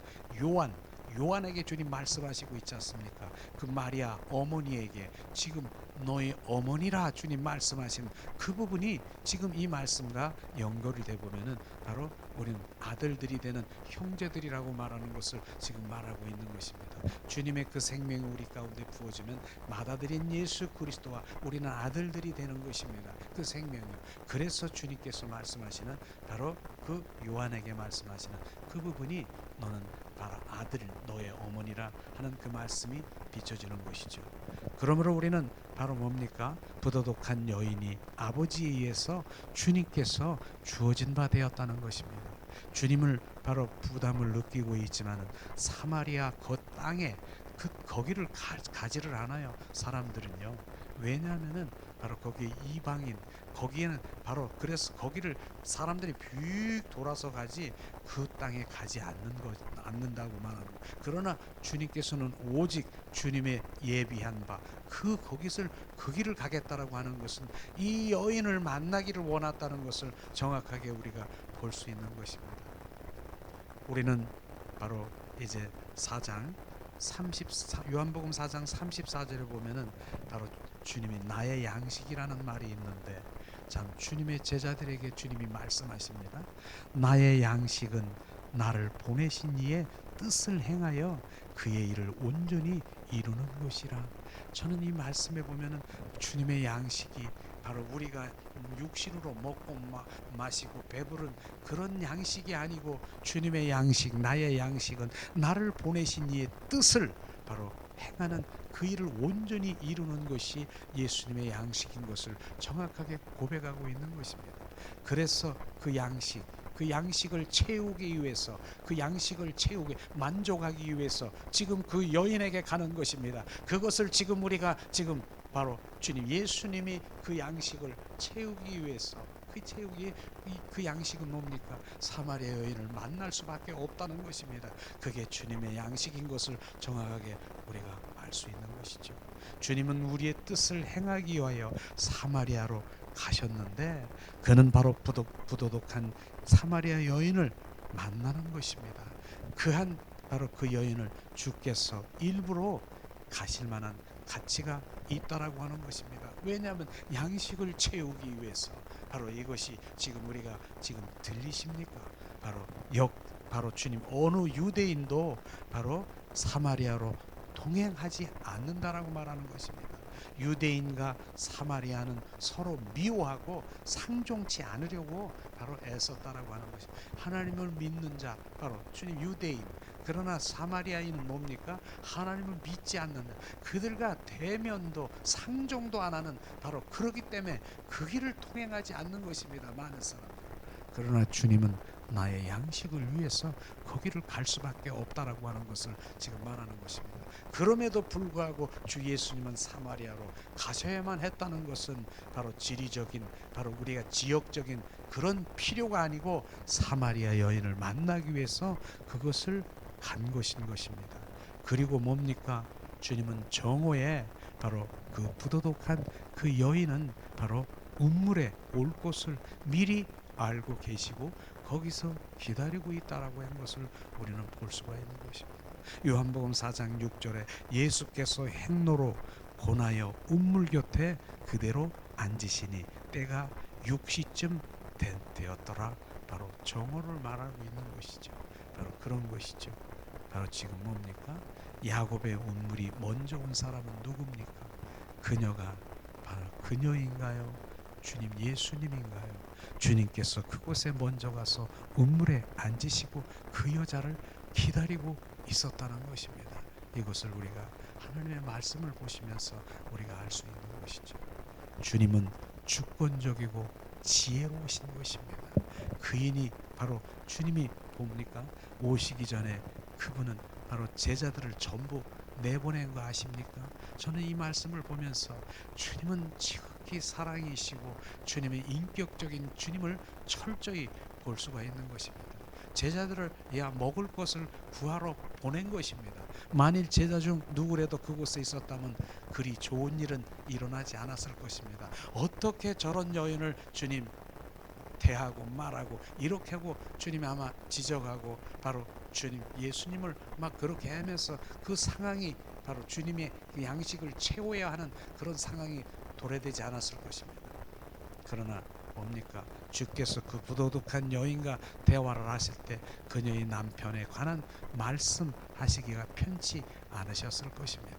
요한에게 주님 말씀하시고 있지 않습니까? 그 마리아 어머니에게 지금 너희 어머니라 주님 말씀하신 그 부분이 지금 이 말씀과 연결이 돼 보면은 바로 우리는 아들들이 되는 형제들이라고 말하는 것을 지금 말하고 있는 것입니다. 주님의 그 생명이 우리 가운데 부어지면 맏아들인 예수 그리스도와 우리는 아들들이 되는 것입니다. 그 생명이요. 그래서 주님께서 말씀하시는 바로 그 요한에게 말씀하시는 그 부분이 너는 바로 아들 너의 어머니라 하는 그 말씀이 비춰지는 것이죠. 그러므로 우리는 바로 뭡니까? 부도덕한 여인이 아버지에 의해서 주님께서 주어진 바 되었다는 것입니다. 주님을 바로 부담을 느끼고 있지만은 사마리아 그 땅에 거기를 가지를 않아요. 사람들은요. 왜냐하면은 바로 거기에 이방인 거기에는 바로 그래서 거기를 사람들이 뷰 돌아서 가지 그 땅에 가지 않는다고 말하는 거. 그러나 주님께서는 오직 주님의 예비한 바 그 길을 가겠다라고 하는 것은 이 여인을 만나기를 원했다는 것을 정확하게 우리가 볼 수 있는 것입니다. 우리는 바로 이제 4장 34 요한복음 4장 34절에 보면은 바로 주님이 나의 양식이라는 말이 있는데 참 주님의 제자들에게 주님이 말씀하십니다. 나의 양식은 나를 보내신 이의 뜻을 행하여 그의 일을 온전히 이루는 것이라. 저는 이 말씀에 보면은 주님의 양식이 바로 우리가 육신으로 먹고 마시고 배부른 그런 양식이 아니고 주님의 양식, 나의 양식은 나를 보내신 이의 뜻을 바로 행하는 그 일을 온전히 이루는 것이 예수님의 양식인 것을 정확하게 고백하고 있는 것입니다. 그래서 그 양식을 채우기 위해서 그 양식을 채우기 만족하기 위해서 지금 그 여인에게 가는 것입니다. 그것을 지금 우리가 지금 바로 주님 예수님이 그 양식을 채우기 위해서 그 양식은 뭡니까? 사마리아 여인을 만날 수밖에 없다는 것입니다. 그게 주님의 양식인 것을 정확하게 우리가 알 수 있는 것이죠. 주님은 우리의 뜻을 행하기 위하여 사마리아로 가셨는데 그는 바로 부도덕한 사마리아 여인을 만나는 것입니다. 그한 바로 그 여인을 주께서 일부러 가실 만한 가치가 있다라고 하는 것입니다. 왜냐하면 양식을 채우기 위해서. 바로 이것이 지금 우리가 지금 들리십니까? 바로 주님 어느 유대인도 바로 사마리아로 동행하지 않는다라고 말하는 것입니다. 유대인과 사마리아는 서로 미워하고 상종치 않으려고 바로 애썼다라고 하는 것입니다. 하나님을 믿는 자, 바로 주님 유대인. 그러나 사마리아인은 뭡니까? 하나님을 믿지 않는 그들과 대면도 상종도 안 하는, 바로 그렇기 때문에 그 길을 통행하지 않는 것입니다. 많은 사람들. 그러나 주님은 나의 양식을 위해서 거기를 갈 수밖에 없다라고 하는 것을 지금 말하는 것입니다. 그럼에도 불구하고 주 예수님은 사마리아로 가셔야만 했다는 것은 바로 지리적인, 바로 우리가 지역적인 그런 필요가 아니고 사마리아 여인을 만나기 위해서 그것을 간 것인 것입니다. 그리고 뭡니까? 주님은 정오에 바로 그 부도덕한 그 여인은 바로 운물에 올 것을 미리 알고 계시고 거기서 기다리고 있다라고 하는 것을 우리는 볼 수가 있는 것입니다. 요한복음 4장 6절에 예수께서 행로로 고나여 운물 곁에 그대로 앉으시니 때가 6시쯤 되었더라. 바로 정오를 말하고 있는 것이죠. 바로 그런 것이죠. 바로 지금 뭡니까? 야곱의 운물이 먼저 온 사람은 누굽니까? 그녀가 바로 그녀인가요? 주님 예수님인가요? 주님께서 그곳에 먼저 가서 운물에 앉으시고 그 여자를 기다리고 있었다는 것입니다. 이것을 우리가 하나님의 말씀을 보시면서 우리가 알 수 있는 것이죠. 주님은 주권적이고 지혜로우신 것입니다. 그인이 바로 주님이 봅니까? 오시기 전에 그분은 바로 제자들을 전부 내보낸 거 아십니까? 저는 이 말씀을 보면서 주님은 지극히 사랑이시고 주님의 인격적인 주님을 철저히 볼 수가 있는 것입니다. 제자들을 먹을 것을 구하러 보낸 것입니다. 만일 제자 중 누구라도 그곳에 있었다면 그리 좋은 일은 일어나지 않았을 것입니다. 어떻게 저런 여인을 주님 대하고 말하고 이렇게 하고 주님이 아마 지적하고 바로 주님 예수님을 막 그렇게 하면서 그 상황이 바로 주님의 그 양식을 채워야 하는 그런 상황이 도래되지 않았을 것입니다. 그러나 뭡니까? 주께서 그 부도덕한 여인과 대화를 하실 때 그녀의 남편에 관한 말씀하시기가 편치 않으셨을 것입니다.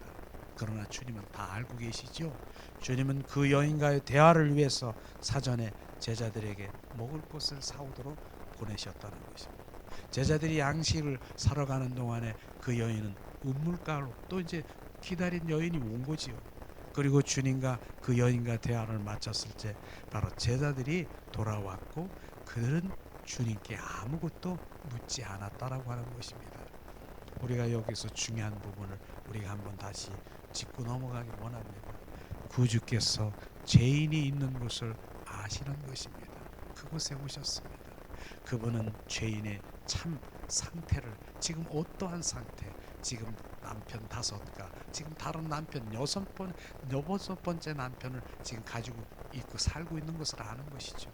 그러나 주님은 다 알고 계시죠. 주님은 그 여인과의 대화를 위해서 사전에 제자들에게 먹을 것을 사오도록 보내셨다는 것입니다. 제자들이 양식을 사러 가는 동안에 그 여인은 우물가로 또 이제 기다린 여인이 온 거지요. 그리고 주님과 그 여인과 대화를 마쳤을 때 바로 제자들이 돌아왔고 그들은 주님께 아무것도 묻지 않았다라고 하는 것입니다. 우리가 여기서 중요한 부분을 우리가 한번 다시 짚고 넘어가기 원합니다. 구주께서 죄인이 있는 곳을 아시는 것입니다. 그곳에 오셨습니다. 그분은 죄인의 참 상태를, 지금 어떠한 상태, 지금 남편 5가, 지금 다른 남편 6번째 남편을 지금 가지고 있고 살고 있는 것을 아는 것이죠.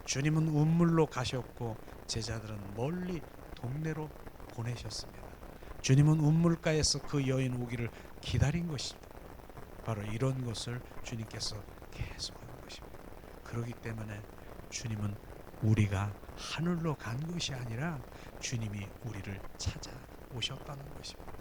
주님은 운물로 가셨고 제자들은 멀리 동네로 보내셨습니다. 주님은 운물가에서 그 여인 오기를 기다린 것입니다. 바로 이런 것을 주님께서 계속하는 것입니다. 그렇기 때문에 주님은 우리가 하늘로 간 것이 아니라 주님이 우리를 찾아오셨다는 것입니다.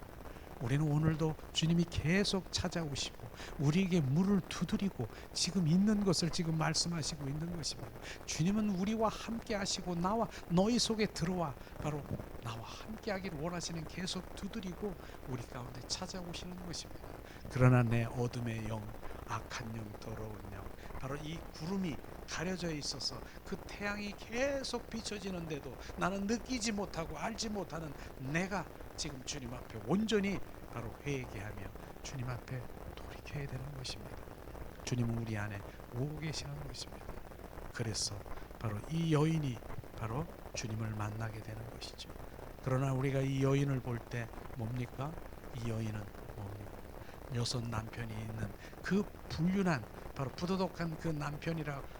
우리는 오늘도 주님이 계속 찾아오시고 우리에게 문을 두드리고 지금 있는 것을 지금 말씀하시고 있는 것입니다. 주님은 우리와 함께 하시고 나와 너희 속에 들어와 바로 나와 함께 하기를 원하시는, 계속 두드리고 우리 가운데 찾아오시는 것입니다. 그러나 내 어둠의 영, 악한 영, 더러운 영, 바로 이 구름이 가려져 있어서 그 태양이 계속 비춰지는데도 나는 느끼지 못하고 알지 못하는 내가 지금 주님 앞에 온전히 바로 회개하며 주님 앞에 돌이켜야 되는 것입니다. 주님은 우리 안에 오고 계시는 것입니다. 그래서 바로 이 여인이 바로 주님을 만나게 되는 것이죠. 그러나 우리가 이 여인을 볼 때 뭡니까? 이 여인은 뭡니까? 6 남편이 있는 그 불륜한 바로 부도덕한 그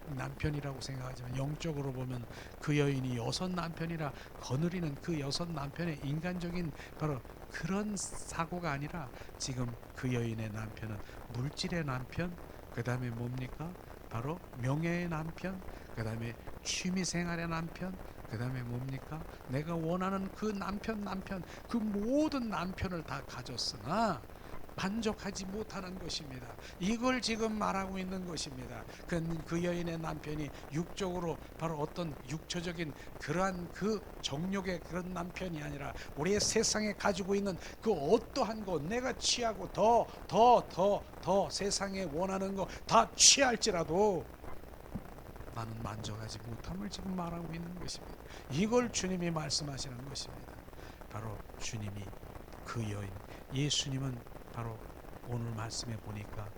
남편이라고 생각하지만 영적으로 보면 그 여인이 여섯 남편이라 거느리는 그 여섯 남편의 인간적인 바로 그런 사고가 아니라 지금 그 여인의 남편은 물질의 남편, 그 다음에 뭡니까? 바로 명예의 남편, 그 다음에 취미생활의 남편, 그 다음에 뭡니까? 내가 원하는 그 남편 그 모든 남편을 다 가졌으나 만족하지 못하는 것입니다. 이걸 지금 말하고 있는 것입니다. 그 여인의 남편이 육적으로 바로 어떤 육처적인 그러한 그 정욕의 그런 남편이 아니라 우리의 세상에 가지고 있는 그 어떠한 것, 내가 취하고 더 세상에 원하는 거 다 취할지라도 나는 만족하지 못함을 지금 말하고 있는 것입니다. 이걸 주님이 말씀하시는 것입니다. 바로 주님이 그 여인, 예수님은 바로 오늘 말씀에 보니까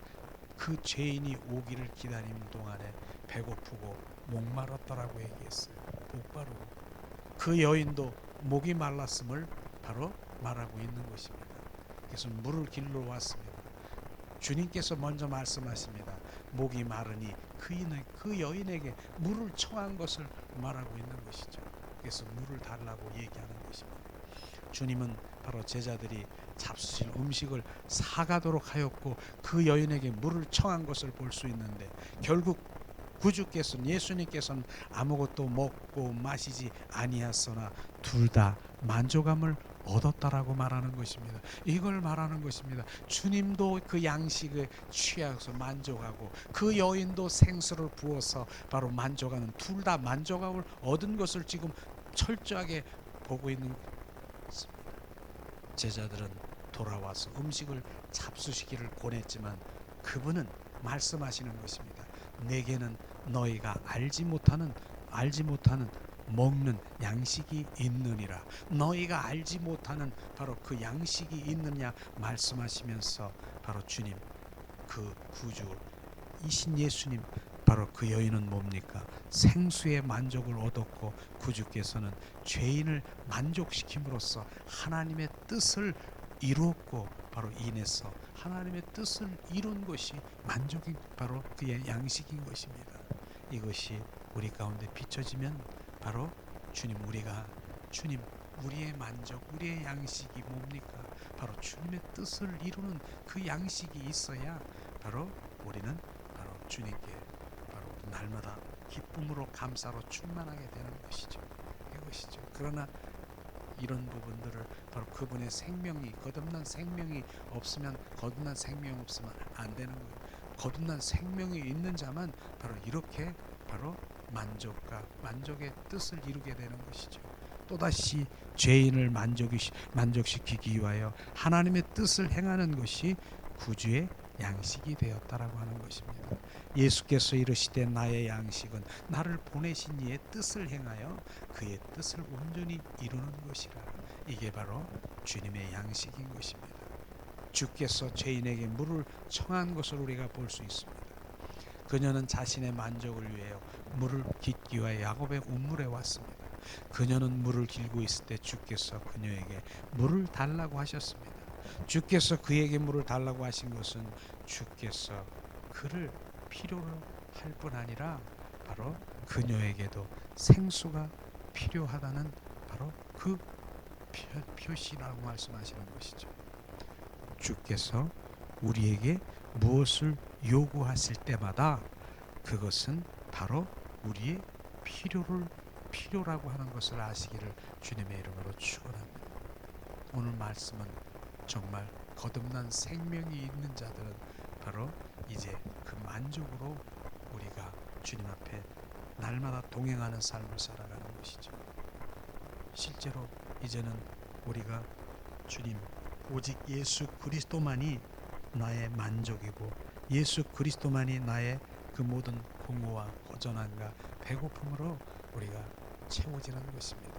그 죄인이 오기를 기다리는 동안에 배고프고 목마랐다라고 얘기했어요. 복바르고 그 여인도 목이 말랐음을 바로 말하고 있는 것입니다. 그래서 물을 길러 왔습니다. 주님께서 먼저 말씀하십니다. 목이 마르니 그 여인에게 물을 청한 것을 말하고 있는 것이죠. 그래서 물을 달라고 얘기하는 것입니다. 주님은 바로 제자들이 잡수실 음식을 사가도록 하였고 그 여인에게 물을 청한 것을 볼 수 있는데 결국 구주께서는 예수님께서는 아무것도 먹고 마시지 아니하였으나 둘 다 만족함을 얻었다라고 말하는 것입니다. 이걸 말하는 것입니다. 주님도 그 양식에 취해서 만족하고 그 여인도 생수를 부어서 바로 만족하는 둘 다 만족함을 얻은 것을 지금 철저하게 보고 있는 제자들은 돌아와서 음식을 잡수시기를 권했지만 그분은 말씀하시는 것입니다. 내게는 너희가 알지 못하는 먹는 양식이 있느니라. 너희가 알지 못하는 바로 그 양식이 있느냐 말씀하시면서 바로 주님 그 구주이신 예수님 바로 그 여인은 뭡니까? 생수의 만족을 얻었고 구주께서는 죄인을 만족시킴으로써 하나님의 뜻을 이루었고 바로 인해서 하나님의 뜻을 이룬 것이 만족이 바로 그의 양식인 것입니다. 이것이 우리 가운데 비춰지면 바로 주님 우리의 만족 우리의 양식이 뭡니까? 바로 주님의 뜻을 이루는 그 양식이 있어야 바로 우리는 바로 주님께 바로 날마다 기쁨으로 감사로 충만하게 되는 것이죠. 이것이죠. 그러나 이런 부분들을 바로 그분의 생명이 거듭난 생명이 없으면 안 되는 거예요. 거듭난 생명이 있는 자만 바로 이렇게 바로 만족의 뜻을 이루게 되는 것이죠. 또다시 죄인을 만족시키기 위하여 하나님의 뜻을 행하는 것이 구주의 양식이 되었다라고 하는 것입니다. 예수께서 이르시되 나의 양식은 나를 보내신 이의 뜻을 행하여 그의 뜻을 온전히 이루는 것이라. 이게 바로 주님의 양식인 것입니다. 주께서 죄인에게 물을 청한 것을 우리가 볼 수 있습니다. 그녀는 자신의 만족을 위하여 물을 깃기 위하여 야곱의 우물에 왔습니다. 그녀는 물을 길고 있을 때 주께서 그녀에게 물을 달라고 하셨습니다. 주께서 그에게 물을 달라고 하신 것은 주께서 그를 필요로 할 뿐 아니라 바로 그녀에게도 생수가 필요하다는 바로 그 표시라고 말씀하시는 것이죠. 주께서 우리에게 무엇을 요구하실 때마다 그것은 바로 우리의 필요라고 하는 것을 아시기를 주님의 이름으로 축원합니다. 오늘 말씀은 정말 거듭난 생명이 있는 자들은 바로 이제 그 만족으로 우리가 주님 앞에 날마다 동행하는 삶을 살아가는 것이죠. 실제로 이제는 우리가 주님 오직 예수 그리스도만이 나의 만족이고 예수 그리스도만이 나의 그 모든 공허와 고전함과 배고픔으로 우리가 채워지는 것입니다.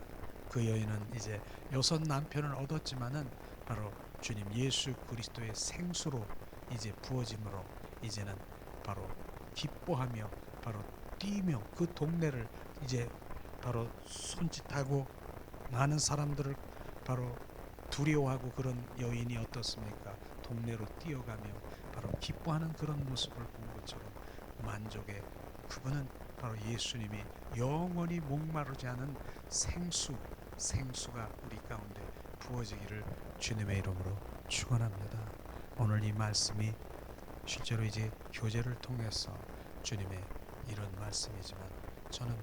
그 여인은 이제 여섯 남편을 얻었지만은 바로 주님 예수 그리스도의 생수로 이제 부어짐으로 이제는 바로 기뻐하며 바로 뛰며 그 동네를 이제 바로 손짓하고 많은 사람들을 바로 두려워하고 그런 여인이 어떻습니까? 동네로 뛰어가며 바로 기뻐하는 그런 모습을 본 것처럼 만족의 그분은 바로 예수님이 영원히 목마르지 않은 생수가 우리 가운데 부어지기를 주님의 이름으로 축원합니다. 오늘 이 말씀이 실제로 이제 교제를 통해서 주님의 이런 말씀이지만 저는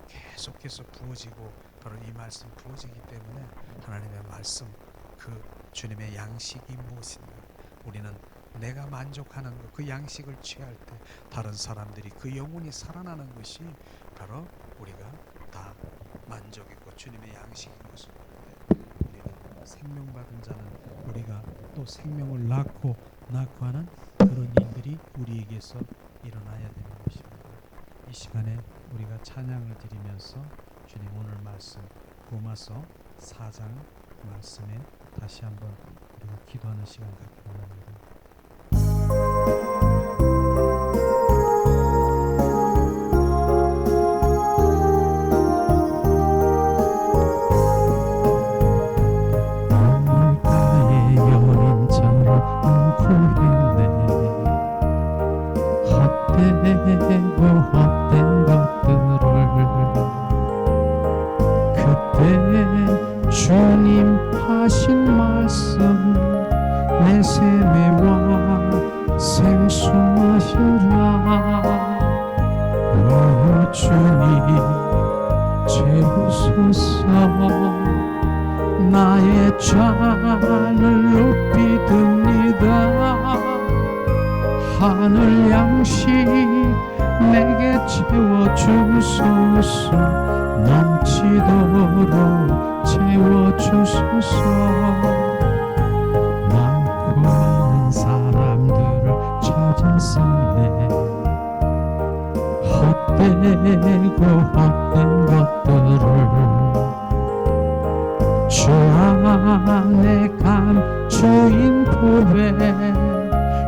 계속해서 부어지고 바로 이 말씀 부어지기 때문에 하나님의 말씀 그 주님의 양식이 무엇인가 우리는 내가 만족하는 그 양식을 취할 때 다른 사람들이 그 영혼이 살아나는 것이 바로 우리가 다 만족이고 주님의 양식인 것을 보는데 우리는 생명받은 자는 우리가 또 생명을 낳고 하는 그런 일들이 우리에게서 일어나야 되는 것입니다. 이 시간에 우리가 찬양을 드리면서 주님 오늘 말씀 로마서 4장 말씀에 다시 한번 우리가 기도하는 시간 갖기 원합니다. 물가의 여인처럼 구했네. 헛되고 헛된 것들을 그때 주님 하신 말씀 내 샘에와 생수 마시라. 오 주님 채우소서. 나의 잔을 높이 듭니다. 하늘 양식 내게 채워주소서. 넘치도록 채워주소서. 많고 많은 사람들을 찾았었네. 헛되고 헛된 것들을 주 안에 감추인 법에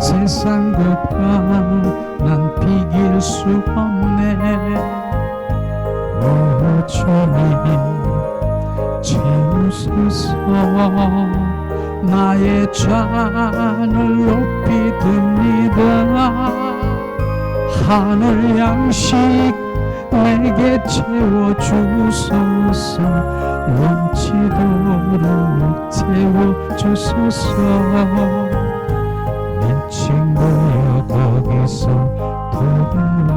세상 급한 난 비길 수 없네. 오 주님 채우소서. 나의 잔을 높이 듭니다. 하늘 양식 내게 채워주소서. 넘치도록 채워주소서. 내 친구여 거기서 돌아오라.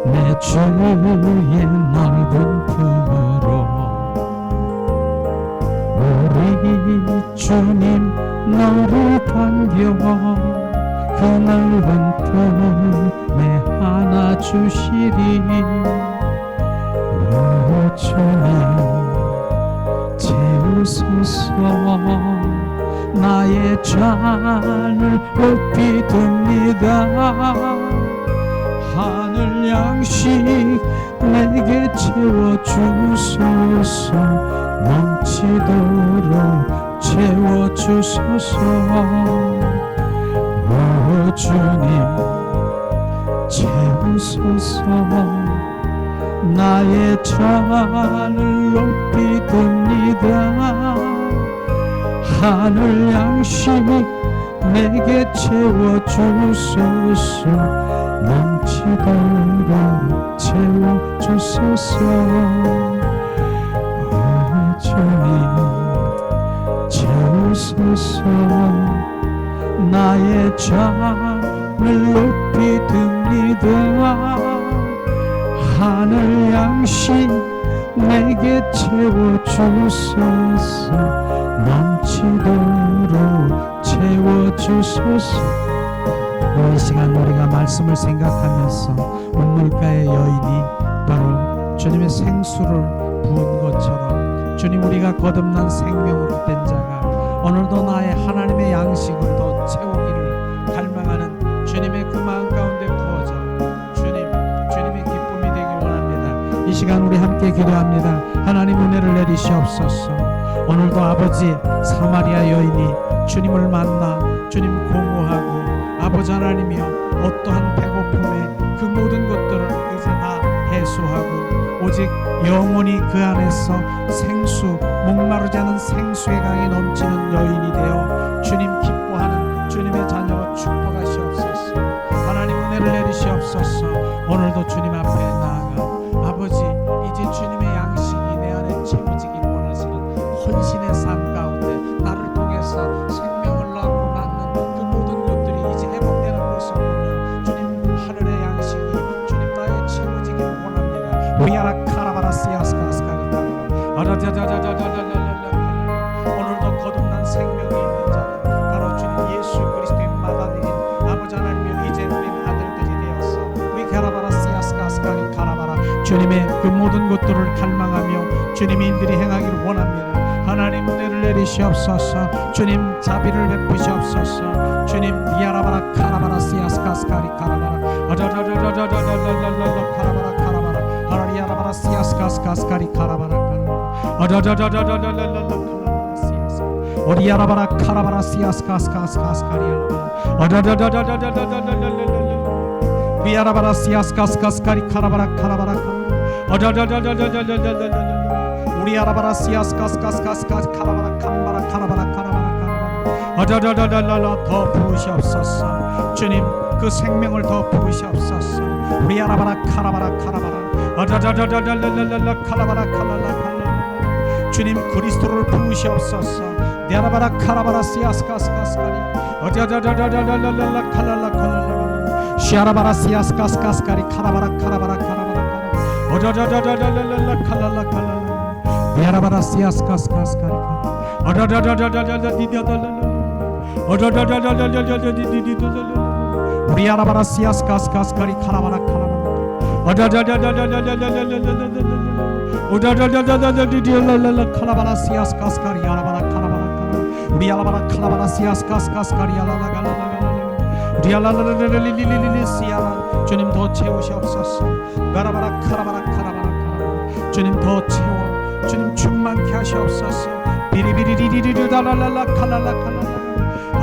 내 주의 넓은 품으로. 우리 주님 너를 반겨 그 넓은 품에 안아주시리. 오 주님 채우소서. 나의 잔을 높이 듭니다. 하늘 양식 내게 채워주소서. 넘치도록 채워주소서. 오 주님 채우소서. 나의 잔을 높이 듭니다. 하늘 양식 내게 채워주소서. 넘치도록 채워주소서. 오 주님 채우소서. 나의 잔을 높이 듭니다. 하늘 양식 내게 채워주소서. 넘치도록 채워주소서. 이 시간 우리가 말씀을 생각하면서 운물가의 여인이 바로 주님의 생수를 부은 것처럼 주님 우리가 거듭난 생명으로 된 자가 오늘도 나의 하나님의 양식을 더 채우기를 갈망하는 주님의 그 마음 가운데 부어져 주님의 기쁨이 되길 원합니다. 이 시간 우리 함께 기도합니다. 하나님 은혜를 내리시옵소서. 오늘도 아버지 사마리아 여인이 주님을 만나 주님 공호하고 아버지 하나님이여 어떠한 배고픔에 그 모든 것들을 이제 다 해소하고 오직 영원히 그 안에서 목마르지 않은 생수의 강이 넘치는 여인이 되어 주님 기뻐하는 주님의 자녀로 축복하시옵소서. 오늘도 거듭난 생명이 있는 자는 바로 주님 예수 그리스도의 마다니린 아버지 하나님의 이제 우리는 아들들이 되었어. 우리 가라바라시아스카스카리 가라바라 주님의 그 모든 것들을 갈망하며 주님의 일들이 행하기를 원합니다. 하나님 은혜를 내리시옵소서. 주님 자비를 베푸시옵소서. 주님 이아라바라 카라바라 시아스카스카리 카라바라 아자자자자자자자자자자 카라바라 카라바라 하라리아라바라 시아스카스카스카리 카라바라 카라바라 아자자자자자자자자자 카라바라 시아스 오리아라바라 카라바라 시아스카스카스카스카리 아라바라 아자자자자자자자자자자자 비아라바라 시아스카스카스카리 카라바라 카라바라 아자자자자자자자자자자 우리 아라바라 시아스카스카스카스카스 카라바라 캄바라 카라바라 카라바라 아자자자자자자 더 부으시옵소서. 주님 그 생명을 더 부으시옵소서. 우리 아라바라 카라바라 카라바라 아자자자자자자자자 카라바라 카라라 카라라 주님 그리스도를 부으시옵소서. 네 아라바라 카라바라 시아스카스카스카리 아자자자자자자자자 카라라 카라라 시아라바라 시아스카스카스카리 카라바라 카라바라 카라바라 아자자자자자자자 카라라 카라라 야라바라 시아스카스카스카리카 아다다다다다다다 디디다다다 아다다다다다다다다다다 우리 아라바라 시아스카스카스카리 카라바라 카라바라 아다다다다다다다다다다다 아다다다다다다다다다다 카라바라 시아스카스카리 아라바라 카라바라 카라바라 우리 아라바라 카라바라 시아스카스카스카리 아라라가라가라가 우리 아라라라라리리리리 시아라 주님 더 채우시옵소서. 가라바라 카라바라 카라바라 카라바라 주님 더 채워 주님 충만케 하시옵소서. 비리비리리리리 달랄랄라 칼랄라 칼랄라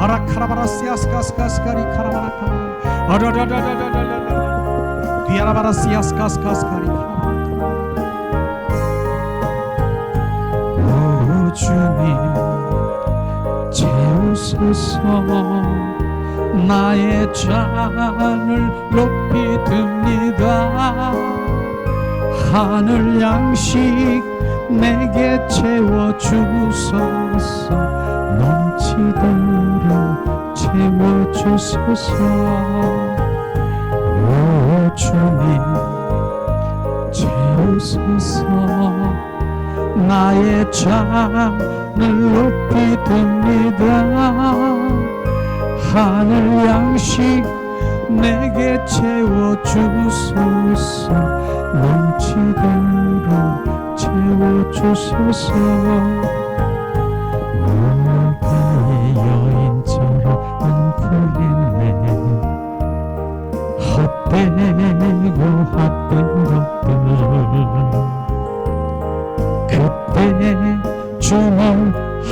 아라카라바라 시아스카스카스카리 카라바라 칼라 아라라라라라라라 디아라바라 시아스카스카스카리 카라바라 오 주님 채우소서. 나의 잔을 높이 듭니다. 하늘 양식 내게 채워주소서. 넘치도록 채워주소서. 오 주님 채우소서. 나의 잔을 높이 듭니다. 하늘 양식 내게 채워주소서. 넘치도록 채워주소서. 물가의 여인처럼 구했네. 헛되고 헛된 것들 그때 주님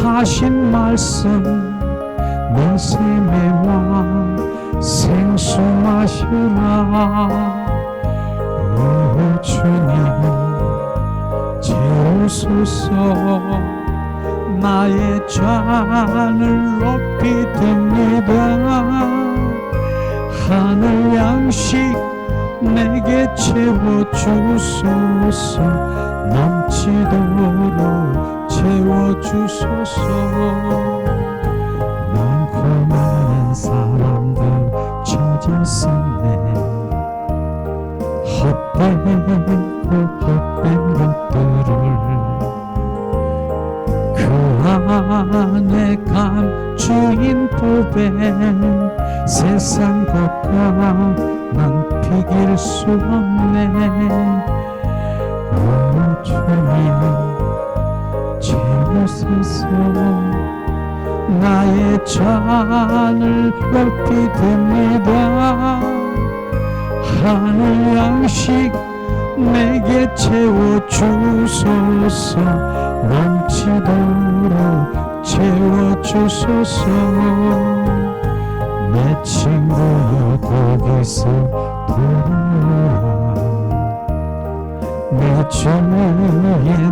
하신 말씀 내 샘의 왕 생수 마시라. 오 주님 채우소서. 나의 잔을 높이 듭니다. 하늘 양식 내게 채워주소서. 넘치도록 채워주소서. 많고 많은 사람들 처졌었네. 헛되고 헛된 것들을 그 안에 감추인 법에 세상 것과 난 비길 수 없네. 오 주님 채우소서. 나의 잔을 높이 듭니다. 하늘 양식 내게 채워주소서. 넘치도록 채워주소서. 내 친구 거기서 돌아오라. 내 주의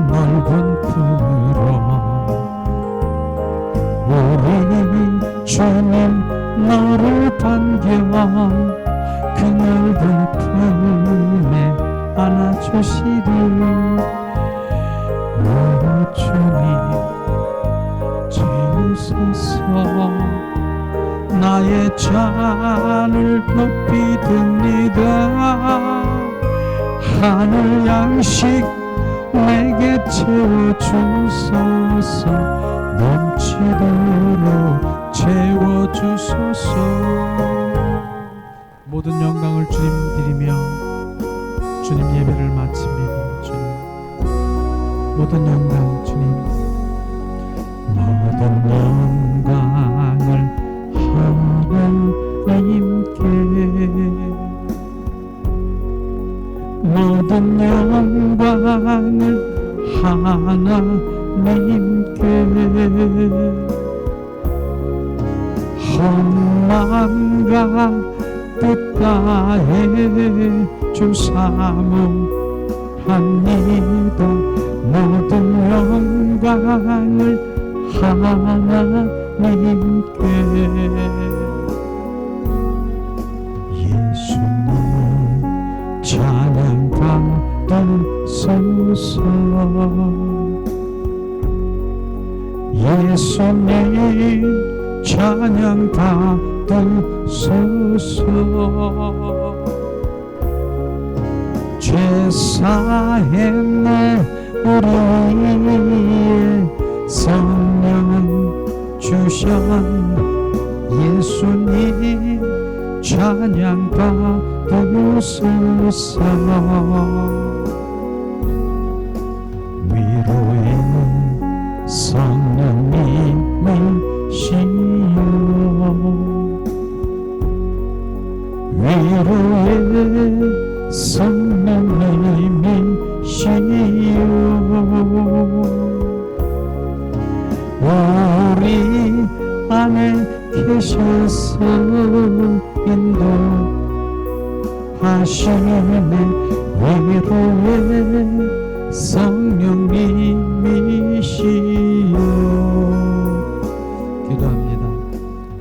넓은 품으로 우리 주님 너를 반겨 그 넓은 품에 안아주시리. 오 주님 채우소서. 나의 잔을 높이 듭니다. 하늘 양식 내게 채워주소서. 넘치도록 채워주소서. 모든 영광을 주님 드리며 주님 예배를 마칩니다. 주님 모든 영광 주님, 모든 영광을 하나님께, 모든 영광을 하나님께, 험난과 뜻 다해 주사모합니다. 모든 영광을 하나님께. 예수님 찬양 받으소서. 예수님 찬양 받으소서. 죄사했네 우리의 성령 주셨. 예수님 찬양 받으소서. 위로의 성령님이시여, 위로의 성령님이시여, 우리 안에 계셔서 인도하시네. 위로의 성령님이시여,